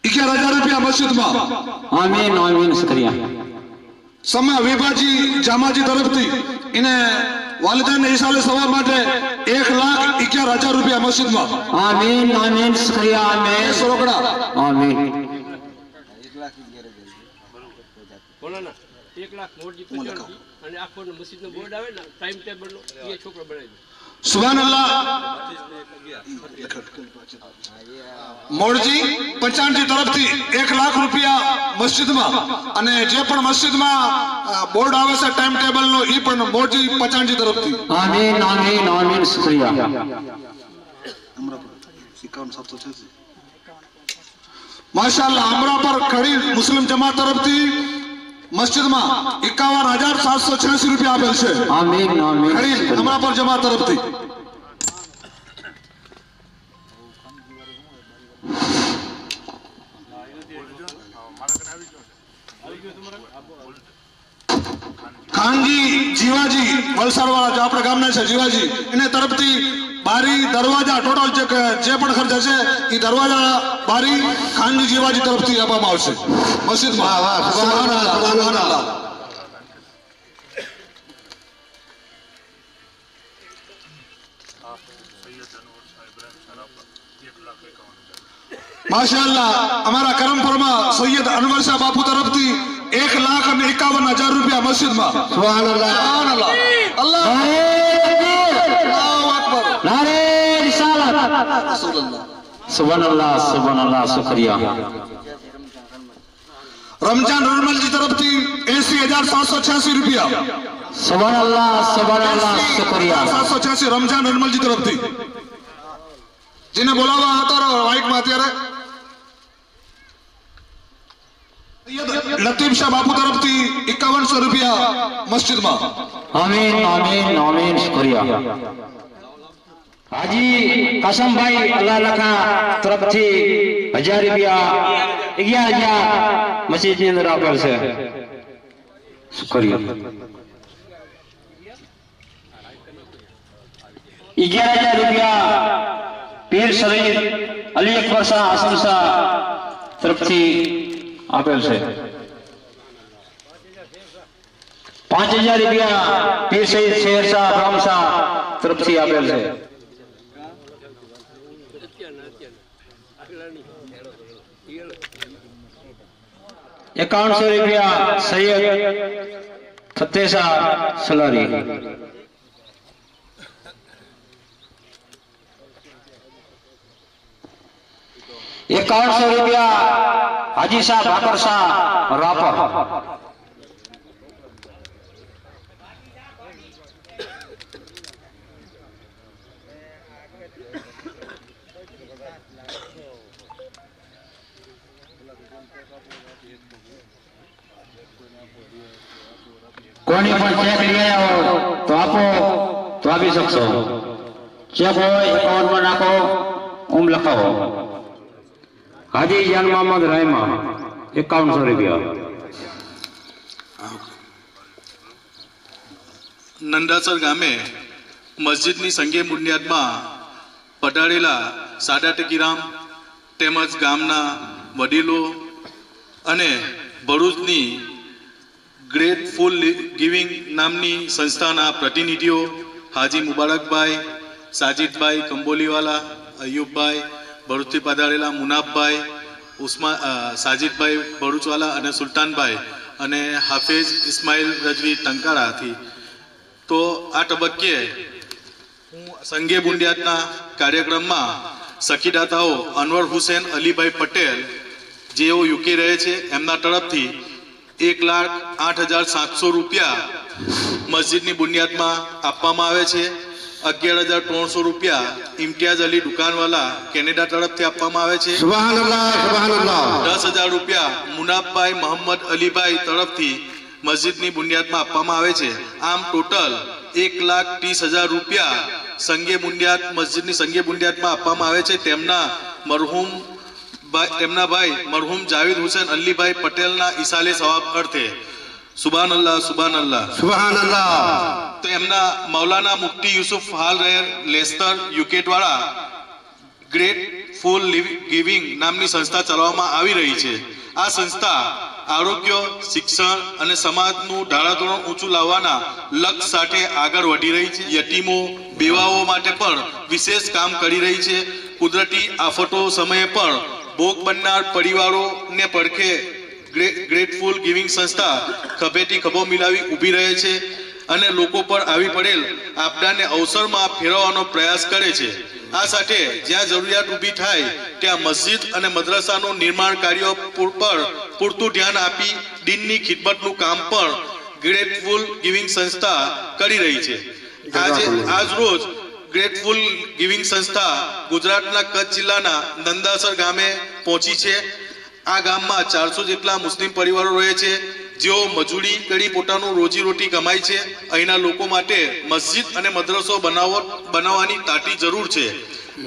11,000 रुपया मस्जिद में आमीन आमीन शुक्रिया समय विभा जी जामा जी तरफ थी इन्हें वालिदैन ने इसाले सवा माटे 1,11,000 रुपया मस्जिद में आमीन आमीन शुक्रिया आमीन रोकड़ा आमीन 1 લાખ મોરજી પચાણજી અને આખો મસ્જિદનો બોર્ડ આવે ને ટાઈમ ટેબલનો એ છોકરો બનાવી દે સુભાન અલ્લાહ મોરજી પચાણજી તરફથી 1 લાખ રૂપિયા મસ્જિદમાં અને જે પણ મસ્જિદમાં બોર્ડ આવે છે ટાઈમ ટેબલનો એ પણ મોરજી પચાણજી તરફથી आमीन आमीन आमीन शुक्रिया माशाअल्लाह हमरा पर खड़ी मुस्लिम जमात तरफથી મસ્જિદમાં 51,786 રૂપિયા આપેલ છે आमीन आमीन ખરી અમારા પર જમા તરફથી ખાનજી જીવાજી વલસાડ વાળા જે આપણા ગામના છે જીવાજી એને તરફથી બારી દરવાજા ટોટલ જે પણ ખર્ચ હશે એ દરવાજા બારી ખાનજી જીવાજી તરફથી આપવામાં આવશે મસ્જિદમાં સુબહાનઅલ્લાહ સુબહાનઅલ્લાહ माशाअल्लाह हमारा करम फरमा सैयद अनवर शाह बापू तरफથી 1,51,000 रुपया मस्जिद में सुभान अल्लाह अल्लाह अकबर नारे रिसालत सुभान अल्लाह शुक्रिया रमजान नॉर्मल जी तरफથી 80,786 रुपया सुभान अल्लाह शुक्रिया 786 रमजान नॉर्मल जी तरफથી जिन्हें बोलावा आता वाइक में अत्यारे लतीफ शाह बापू तरफથી 5100 रुपया मस्जिद में आमीन आमीन आमीन शुक्रिया हाजी कसम भाई अल्लाह लखा तरफથી 1000 रुपया 11,000 मस्जिद ની અંદર આપેલ છે શુક્રિયા 11,000 रुपया पीर शरीफ अली अकबर शाह आसम शाह तरफથી આપેલ છે 5,000 रुपया पीर शहीद शेर शाह राम शाह तरफથી આપેલ છે 5100 रुपया सैयद फतेह शाह सलारी 5100 रुपया हाजी शाह भाकर शाह रापर कोनी पण चेक लिए आओ तो आपो तो आपी सकशो चेक हो अकाउंट में नाखो उम लखाओ हाजी जान मोहम्मद रहमा 5100 रुपया નંદાસર ગામે મસ્જિદની સંગે બુનિયાદમાં પધારેલા સાડા ટેકીરામ તેમજ ગામના વડીલો અને ભરૂચની ગ્રેટફુલ ગિવિંગ નામની સંસ્થાના પ્રતિનિધિઓ હાજી મુબારકભાઈ, સાજિદભાઈ કંબોલીવાલા, અયુબભાઈ ભરૂચથી પધારેલા, મુનાફભાઈ, સાજિદભાઈ ભરૂચવાલા અને સુલતાનભાઈ અને હાફેઝ ઇસ્માઇલ રજવી ટંકારાથી. તો આ તબક્કે હું સંગે બુનિયાદના કાર્યક્રમમાં સખીદાતાઓ અનવર હુસેન અલીભાઈ પટેલ જેઓ યુકે રહે છે એમના તરફથી 1,08,700 રૂપિયા મસ્જિદની બુનિયાદમાં આપવામાં આવે છે. 11,300 રૂપિયા ઇમ્તિયાઝ અલી દુકાનવાલા કેનેડા તરફથી આપવામાં આવે છે. સુબહાનલ્લાહ, સુબહાનલ્લાહ. 10,000 રૂપિયા મુનાફભાઈ મોહમ્મદ અલીભાઈ તરફથી મસ્જિદની બુનિયાદમાં આપવામાં આવે છે. આમ ટોટલ 1,30,000 રૂપિયા સંગે બુનિયાદ મસ્જિદની સંગે બુનિયાદમાં આપવામાં આવે છે. તેમના ભાઈ મરહુમ જાવેદ હુસેન અલીભાઈ પટેલના ઈસાલે સવાબ અર્થે. સુબહાનલ્લાહ, સુબહાનલ્લાહ, સુબહાનલ્લાહ. તો એમના મૌલાના મુફ્તી યુસુફ હાલ રહે લેસ્ટર યુકે દ્વારા ગ્રેટફુલ ગિવિંગ નામની સંસ્થા ચલાવવામાં આવી રહી છે. આ સંસ્થા આરોગ્ય, શિક્ષણ અને સમાજનું ધારાધોરણ ઊંચું લાવવાના લક્ષ્ય સાથે આગળ વધી રહી છે. યતીમો, બેવાઓ માટે પણ વિશેષ કામ કરી રહી છે. કુદરતી આફતો સમયે પણ ભોગ બનનાર પરિવારોને પડખે ગ્રેટફુલ ગિવિંગ સંસ્થા ખભેથી ખભો મિલાવી ઊભી રહે છે અને લોકો પર આવી પડેલ આપદાને અવસરમાં ફેરવવાનો પ્રયાસ કરે છે. આ સાથે જ્યાં જરૂરિયાત ઊભી થાય ત્યાં મસ્જિદ અને મદ્રસાનું નિર્માણ કાર્યો પર પૂરતું ધ્યાન આપી દીનની ખિદમતનું કામ પણ ગ્રેટફુલ ગિવિંગ સંસ્થા કરી રહી છે. આજ રોજ ગ્રેટફુલ ગિવિંગ સંસ્થા ગુજરાતના કચ્છ જિલ્લાના નંદાસર ગામે પહોંચી છે. આ ગામમાં 400 જેટલા મુસ્લિમ પરિવારો રહે છે જેઓ મજૂરી કરી પોતાનું રોજીરોટી કમાય છે. અહીંના લોકો માટે મસ્જિદ અને મદ્રસો બનાવવાની તાતી જરૂર છે.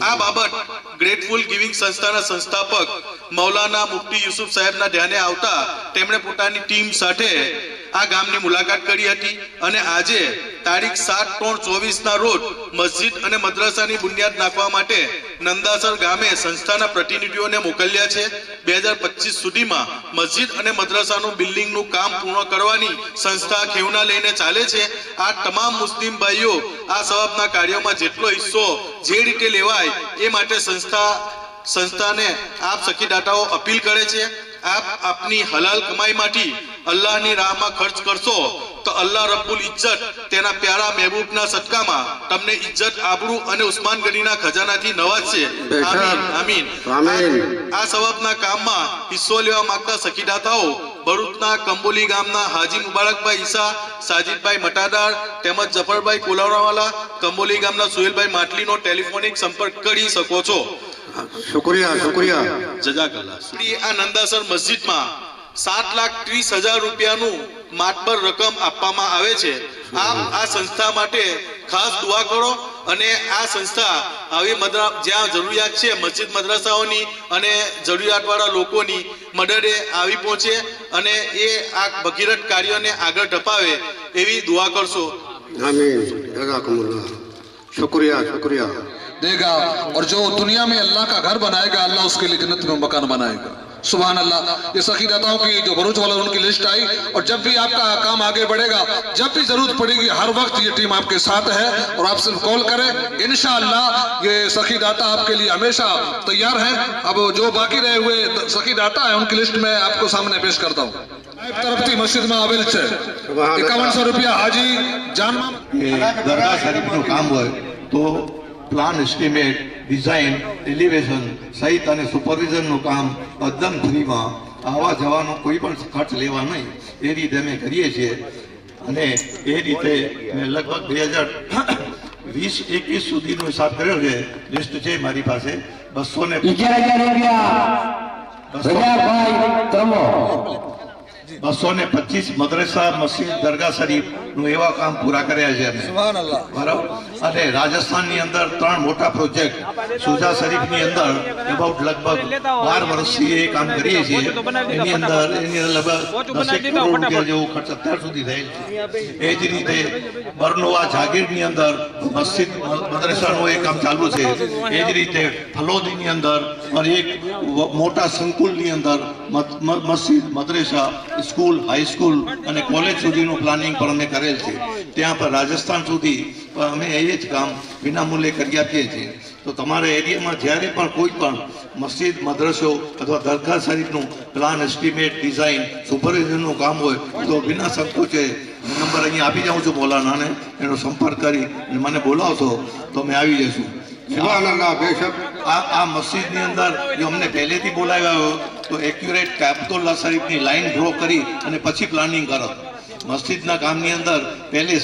આ બાબત ગ્રેટફુલ ગિવિંગ સંસ્થાના સંસ્થાપક મૌલાના મુફ્તી યુસુફ સાહેબના ધ્યાને આવતા તેમણે પોતાની ટીમ સાથે આ ગામની મુલાકાત કરી હતી અને આજે તારીખ 7/3/24ના રોજ મસ્જિદ અને મદ્રસાની બુનિયાદ નાખવા માટે નંદાસર ગામે સંસ્થાના પ્રતિનિધિઓને મોકલ્યા છે. 2025 સુધીમાં મસ્જિદ અને મદ્રસાનું બિલ્ડિંગનું કામ પૂર્ણ કરવાની સંસ્થા ખેવના લઈને ચાલે છે. આ તમામ મુસ્લિમ ભાઈઓ આ સવાબના કાર્યોમાં જેટલો હિસ્સો જે રીતે લેવાય એ માટે સંસ્થાને આપ સખીદાતાઓ અપીલ કરે છે. આપ આપની હલાલ કમાઈમાંથી અલ્લાહની રાહમાં ખર્ચ કરશો તો અલ્લાહ રબ્બુલ ઇજ્જત તેના પ્યારા મહેબૂબના સદકામાં તમને ઇજ્જત, આબરૂ અને ઉસ્માન ગનીના ખજાનાથી નવાજશે. આમીન, આમીન. આ સવાબના કામમાં હિસ્સો લેવા માંગતા સખીદાતાઓ ભરૂચના કંબોલી ગામના હાજી મુબારકભાઈ ઈસા, સાજિદભાઈ મટાદાર તેમજ જફરભાઈ કોલાવરાવાલા, કંબોલી ગામના સુહેલભાઈ માટલીનો ટેલિફોનિક સંપર્ક કરી શકો છો. શુક્રિયા, શુક્રિયા, જઝાકલ્લાહ. આ નંદાસર મસ્જિદમાં 7,30,000 રૂપિયાનું માતબર રકમ આપવામાં આવે છે. આપ આ સંસ્થા માટે ખાસ દુઆ કરો અને આ સંસ્થા આવી જ્યાં જરૂરિયાત છે મસ્જિદ મદ્રસાઓની અને જરૂરિયાતવાળા લોકોની મદદે આવી પહોંચે અને એ આ ભગીરથ કાર્યને આગળ ધપાવે એવી દુઆ કરશો. आमीन, जज़ाकुमुल्लाह. शुक्रिया, शुक्रिया. देगा और जो दुनिया में अल्लाह का घर बनाएगा अल्लाह उसके लिए जन्नत में मकान बनाएगा. सुभान अल्लाह. ये सखीदाताओं की जो भरूच वाला उनकी लिस्ट आई और जब भी आपका काम आगे बढ़ेगा, जब भी जरूरत पड़ेगी, हर वक्त ये टीम आपके साथ है और आप सिर्फ कॉल करें. इंशाअल्लाह ये सखीदाता आपके लिए हमेशा तैयार है. अब जो बाकी रहे हुए सखीदाता है उनकी लिस्ट में आपको सामने पेश करता हूँ. तरफથી મસ્જિદમાં આવેલ છે 5100 રૂપિયા હાજી જાનમાં. દરગાહ શરીફનું કામ હોય તો પ્લાન, એસ્ટિમેટ, ડિઝાઇન, એલિવેશન સહિત અને સુપરવિઝનનું કામ તદ્દન ફ્રીમાં, આવવા જવાનો કોઈ પણ ખર્ચ લેવા નહીં એ રીતે અમે કરીએ છીએ. અને એ રીતે મેં લગભગ 2020-21 સુધીનો હિસાબ કર્યો છે. લિસ્ટ છે મારી પાસે. 211 રૂપિયા 225 મદ્રસા મસ્જિદ દરગાહ શરીફ નું એવા કામ પૂરા કર્યા છે અમે. બરાબર. અને રાજસ્થાનની અંદર 3 મોટા પ્રોજેક્ટ સુજા શરીફની અંદર અબાઉટ લગભગ 12 વર્ષથી એ કામ કરીએ છીએ. એની અંદર લગભગ 10 કરોડ રૂપિયા જેવો ખર્ચ અત્યાર સુધી થયેલ છે. એ જ રીતે બરનોવા જાગીરની અંદર મસ્જિદ મદ્રસાનું એ કામ ચાલુ છે. એ જ રીતે ફલોદીની અંદર અને એક મોટા સંકુલની અંદર મસ્જિદ મદ્રસા સ્કૂલ હાઈસ્કૂલ અને કોલેજ સુધીનું પ્લાનિંગ પણ અમે કરેલ છે. ત્યાં પર રાજસ્થાન સુધી અમે એ જ કામ વિનામૂલ્યે કરી આપીએ છીએ. તો તમારા એરિયામાં જ્યારે પણ કોઈ પણ મસ્જિદ મદ્રસો અથવા દરગાહ શરીફનું પ્લાન એસ્ટિમેટ ડિઝાઇન સુપરવિઝનનું કામ હોય તો વિના સંકોચે નંબર અહીંયા આપી જાઉં છું મૌલાનાને, એનો સંપર્ક કરી અને મને બોલાવશો તો અમે આવી જઈશું. આ મસ્જિદની અંદર જો અમને પહેલેથી બોલાવ્યા હોય તો એક્યુરેટ કાબતુલ્લા શરીફની લાઈન ડ્રો કરી અને પછી પ્લાનિંગ કરો. મસ્જિદના કામની અંદર પહેલે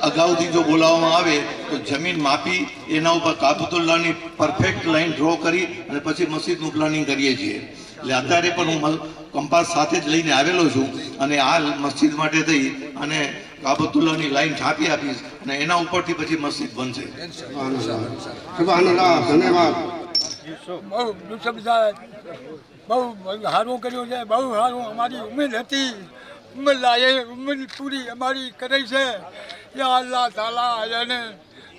અગાઉથી જો બોલાવવામાં આવે તો જમીન માપી એના ઉપર કાબતુલ્લાની પરફેક્ટ લાઈન ડ્રો કરી અને પછી મસ્જિદનું પ્લાનિંગ કરીએ છીએ. એટલે અત્યારે પણ હું કંપાસ સાથે જ લઈને આવેલો છું અને આ મસ્જિદ માટે થઈ અને કાબતુલ્લાની લાઈન છાપી આપીશ અને એના ઉપરથી પછી મસ્જિદ બનશે. ધન્યવાદ. બહુ સારું કર્યું છે, બહુ સારું. અમારી ઉમેદ હતી, ઉમેદ પૂરી અમારી કરી છે. યા અલ્લાહ તાલા એને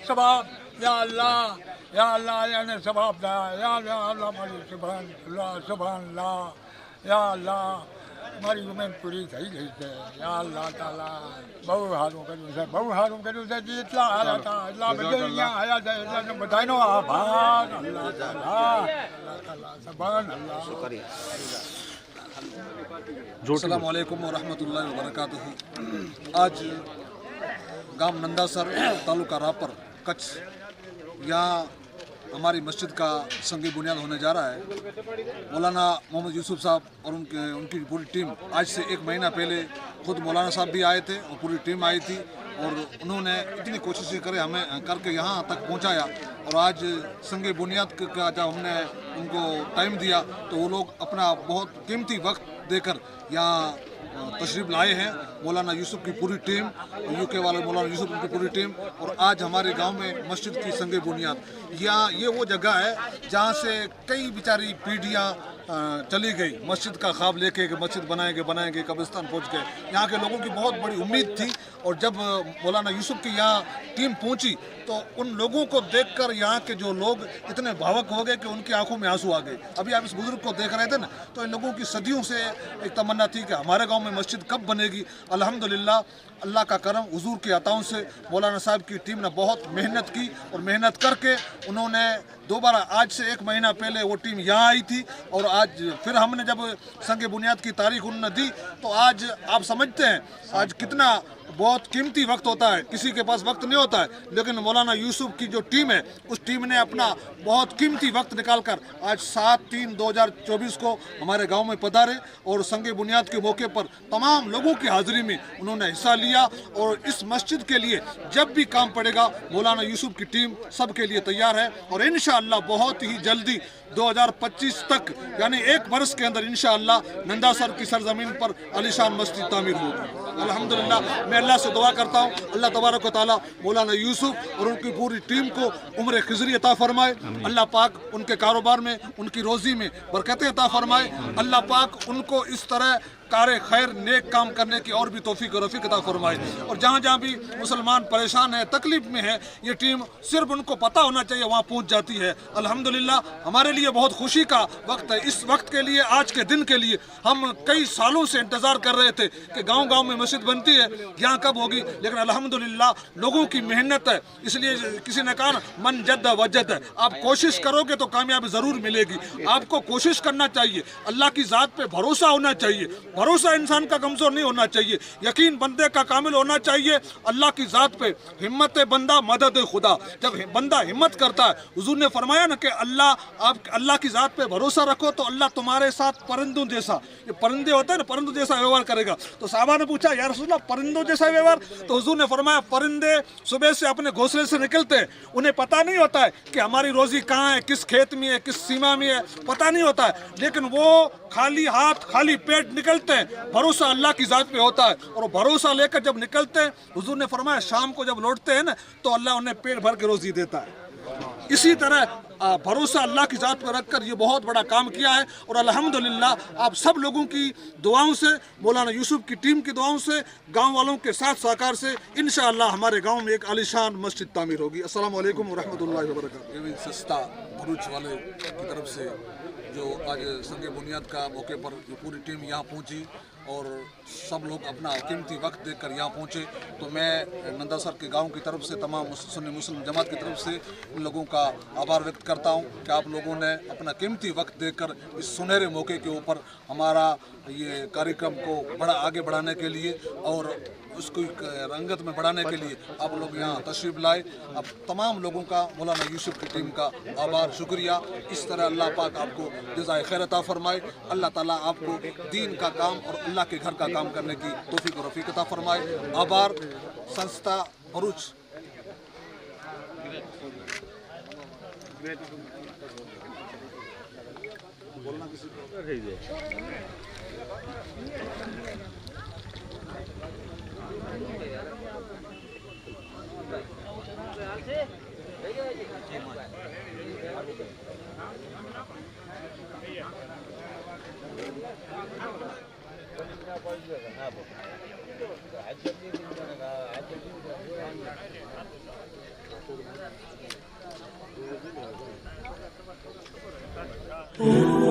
સબાબ, યા અલ્લાહ એને સબાબ દા. યા અલ્લાહ મારી સુભાનઅલ્લાહ, યા અલ્લાહ મારી ઉમેદ પૂરી થઈ ગઈ છે. યા અલ્લાહ તાલા બહુ સારું કર્યું છે, બહુ સારું કર્યું છે. જેટલા આવ્યા હતા એટલા બધા અહીંયા આવ્યા છે એટલા બધાનો આભાર. અલ્લાહ તાલા સુભાનઅલ્લાહ. अस्सलाम वालेकुम व रहमतुल्लाहि व बरकातुहू। आज गांव नंदासर तालुका रापर कच्छ, यहाँ हमारी मस्जिद का संगी बुनियाद होने जा रहा है। मौलाना मोहम्मद यूसुफ साहब और उनकी पूरी टीम आज से 1 महीना पहले खुद मौलाना साहब भी आए थे और पूरी टीम आई थी और उन्होंने इतनी कोशिशें करे हमें करके यहाँ तक पहुँचाया। और आज संगे बुनियाद का जब हमने उनको टाइम दिया तो वो लोग अपना बहुत कीमती वक्त देकर यहाँ तशरीफ लाए हैं। मौलाना यूसुफ की पूरी टीम, यूके वाले मौलाना यूसुफ की पूरी टीम, और आज हमारे गांव में मस्जिद की संगे बुनियाद। यहाँ ये वो जगह है जहाँ से कई बेचारी पीढ़ियाँ चली गई मस्जिद का ख्वाब लेके कि मस्जिद बनाएंगे कब्रिस्तान पहुँच गए। यहाँ के लोगों की बहुत बड़ी उम्मीद थी और जब मौलाना यूसुफ की यहाँ टीम पहुँची तो उन लोगों को देखकर यहाँ के जो लोग इतने भावुक हो गए कि उनकी आंखों में आंसू आ गए। अभी आप इस बुजुर्ग को देख रहे थे ना, तो इन लोगों की सदियों से एक तमन्ना थी कि हमारे गांव में मस्जिद कब बनेगी। अल्हम्दुलिल्लाह अल्लाह का करम, हुजूर की अताओं से मौलाना साहब की टीम ने बहुत मेहनत की और मेहनत करके उन्होंने दोबारा आज से 1 महीना पहले वो टीम यहाँ आई थी और आज फिर हमने जब संगे बुनियाद की तारीख उन्होंने दी तो आज आप समझते हैं आज कितना बहुत कीमती वक्त होता है। किसी के पास वक्त नहीं होता है, लेकिन मौलाना यूसुफ की जो टीम है उस टीम ने अपना बहुत कीमती वक्त निकालकर आज 7/3/2024 को हमारे गांव में पधारे और संगे बुनियाद के मौके पर तमाम लोगों की हाजिरी में उन्होंने हिस्सा लिया। और इस मस्जिद के लिए जब भी काम पड़ेगा मौलाना यूसुफ की टीम सबके लिए तैयार है और इंशाअल्लाह बहुत ही जल्दी 2025 तक यानी 1 वर्ष के अंदर इंशाअल्लाह नंदासर की सरजमीन पर आलीशान मस्जिद तामीर होगी। अल्हम्दुलिल्लाह मैं अल्लाह से दुआ करता हूँ अल्लाह तबारक व तआला मौलाना यूसुफ और उनकी पूरी टीम को उम्र खिजरी अता फरमाए। अल्लाह पाक उनके कारोबार में उनकी रोज़ी में बरकतें अता फरमाए। अल्लाह पाक उनको इस तरह कार खैर नेक काम करने की और भी तौफीक और रफ़ीक अता फरमाए। और जहाँ जहाँ भी मुसलमान परेशान है तकलीफ में है ये टीम सिर्फ उनको पता होना चाहिए वहाँ पहुँच जाती है। अल्हम्दुलिल्लाह हमारे लिए बहुत खुशी का वक्त है। इस वक्त के लिए आज के दिन के लिए हम कई सालों से इंतज़ार कर रहे थे कि गाँव गाँव में मस्जिद बनती है यहाँ कब होगी, लेकिन अल्हम्दुलिल्लाह लोगों की मेहनत है। इसलिए किसी ने कहा मन जद्द वजद है, आप कोशिश करोगे तो कामयाबी ज़रूर मिलेगी। आपको कोशिश करना चाहिए, अल्लाह की ज़ात पे भरोसा होना चाहिए। भरोसा इंसान का कमज़ोर नहीं होना चाहिए, यकीन बंदे का कामिल होना चाहिए अल्लाह की ज़ात पे। हिम्मत बंदा मदद खुदा, जब बंदा हिम्मत करता है हुजूर ने फरमाया ना कि आप अल्लाह की ज़ात पे भरोसा रखो तो अल्लाह तुम्हारे साथ परिंदों जैसा, ये परिंदे होते हैं ना, परिंदों जैसा व्यवहार करेगा। तो साहबा ने पूछा या रसूलल्लाह परिंदों जैसा व्यवहार, तो हुजूर ने फरमाया परिंदे सुबह से अपने घोंसले से निकलते हैं, उन्हें पता नहीं होता है कि हमारी रोज़ी कहाँ है, किस खेत में है, किस सीमा में है, पता नहीं होता है, लेकिन वो खाली हाथ खाली पेट निकलते निकलते हैं भरोसा अल्लाह की ज़ात पे होता है, और भरोसा लेकर जब निकलते हैं, हुजूर ने फरमाया शाम को जब लौटते हैं ना तो अल्लाह उन्हें पेट भर के रोज़ी देता है। इसी तरह भरोसा अल्लाह की ज़ात पर रखकर ये बहुत बड़ा काम किया है, और अल्हम्दुलिल्लाह आप सब लोगों की दुआओं से, मौलाना यूसुफ की टीम की दुआओं से, गांव वालों के साथ सहकार से इंशाअल्लाह हमारे गांव में एक आलीशान मस्जिद तामीर होगी। अस्सलाम वालेकुम व रहमतुल्लाहि व बरकातहू। ये संस्था भरूच वाले की तरफ से जो आज संगे बुनियाद का मौके पर जो पूरी टीम यहाँ पहुँची और सब लोग अपना कीमती वक्त देकर यहाँ पहुँचे, तो मैं नंदासर के गांव की तरफ से तमाम सुन्नी मुस्लिम जमात की तरफ से इन लोगों का आभार व्यक्त करता हूँ कि आप लोगों ने अपना कीमती वक्त देकर इस सुनहरे मौके के ऊपर हमारा ये कार्यक्रम को आगे बढ़ाने के लिए और उसको रंगत में बढ़ाने के लिए आप लोग यहाँ तशरीफ़ लाए। अब तमाम लोगों का, मौलाना यूसुफ की टीम का आभार, शुक्रिया। इस तरह अल्लाह पाक आपको जज़ाए खैर अता फरमाए। अल्लाह ताला आपको दीन का काम और अल्लाह के घर का काम करने की तौफीक और रफ़ीक अता फरमाए। आभार। संस्था भरूच। बोलना किसी Oh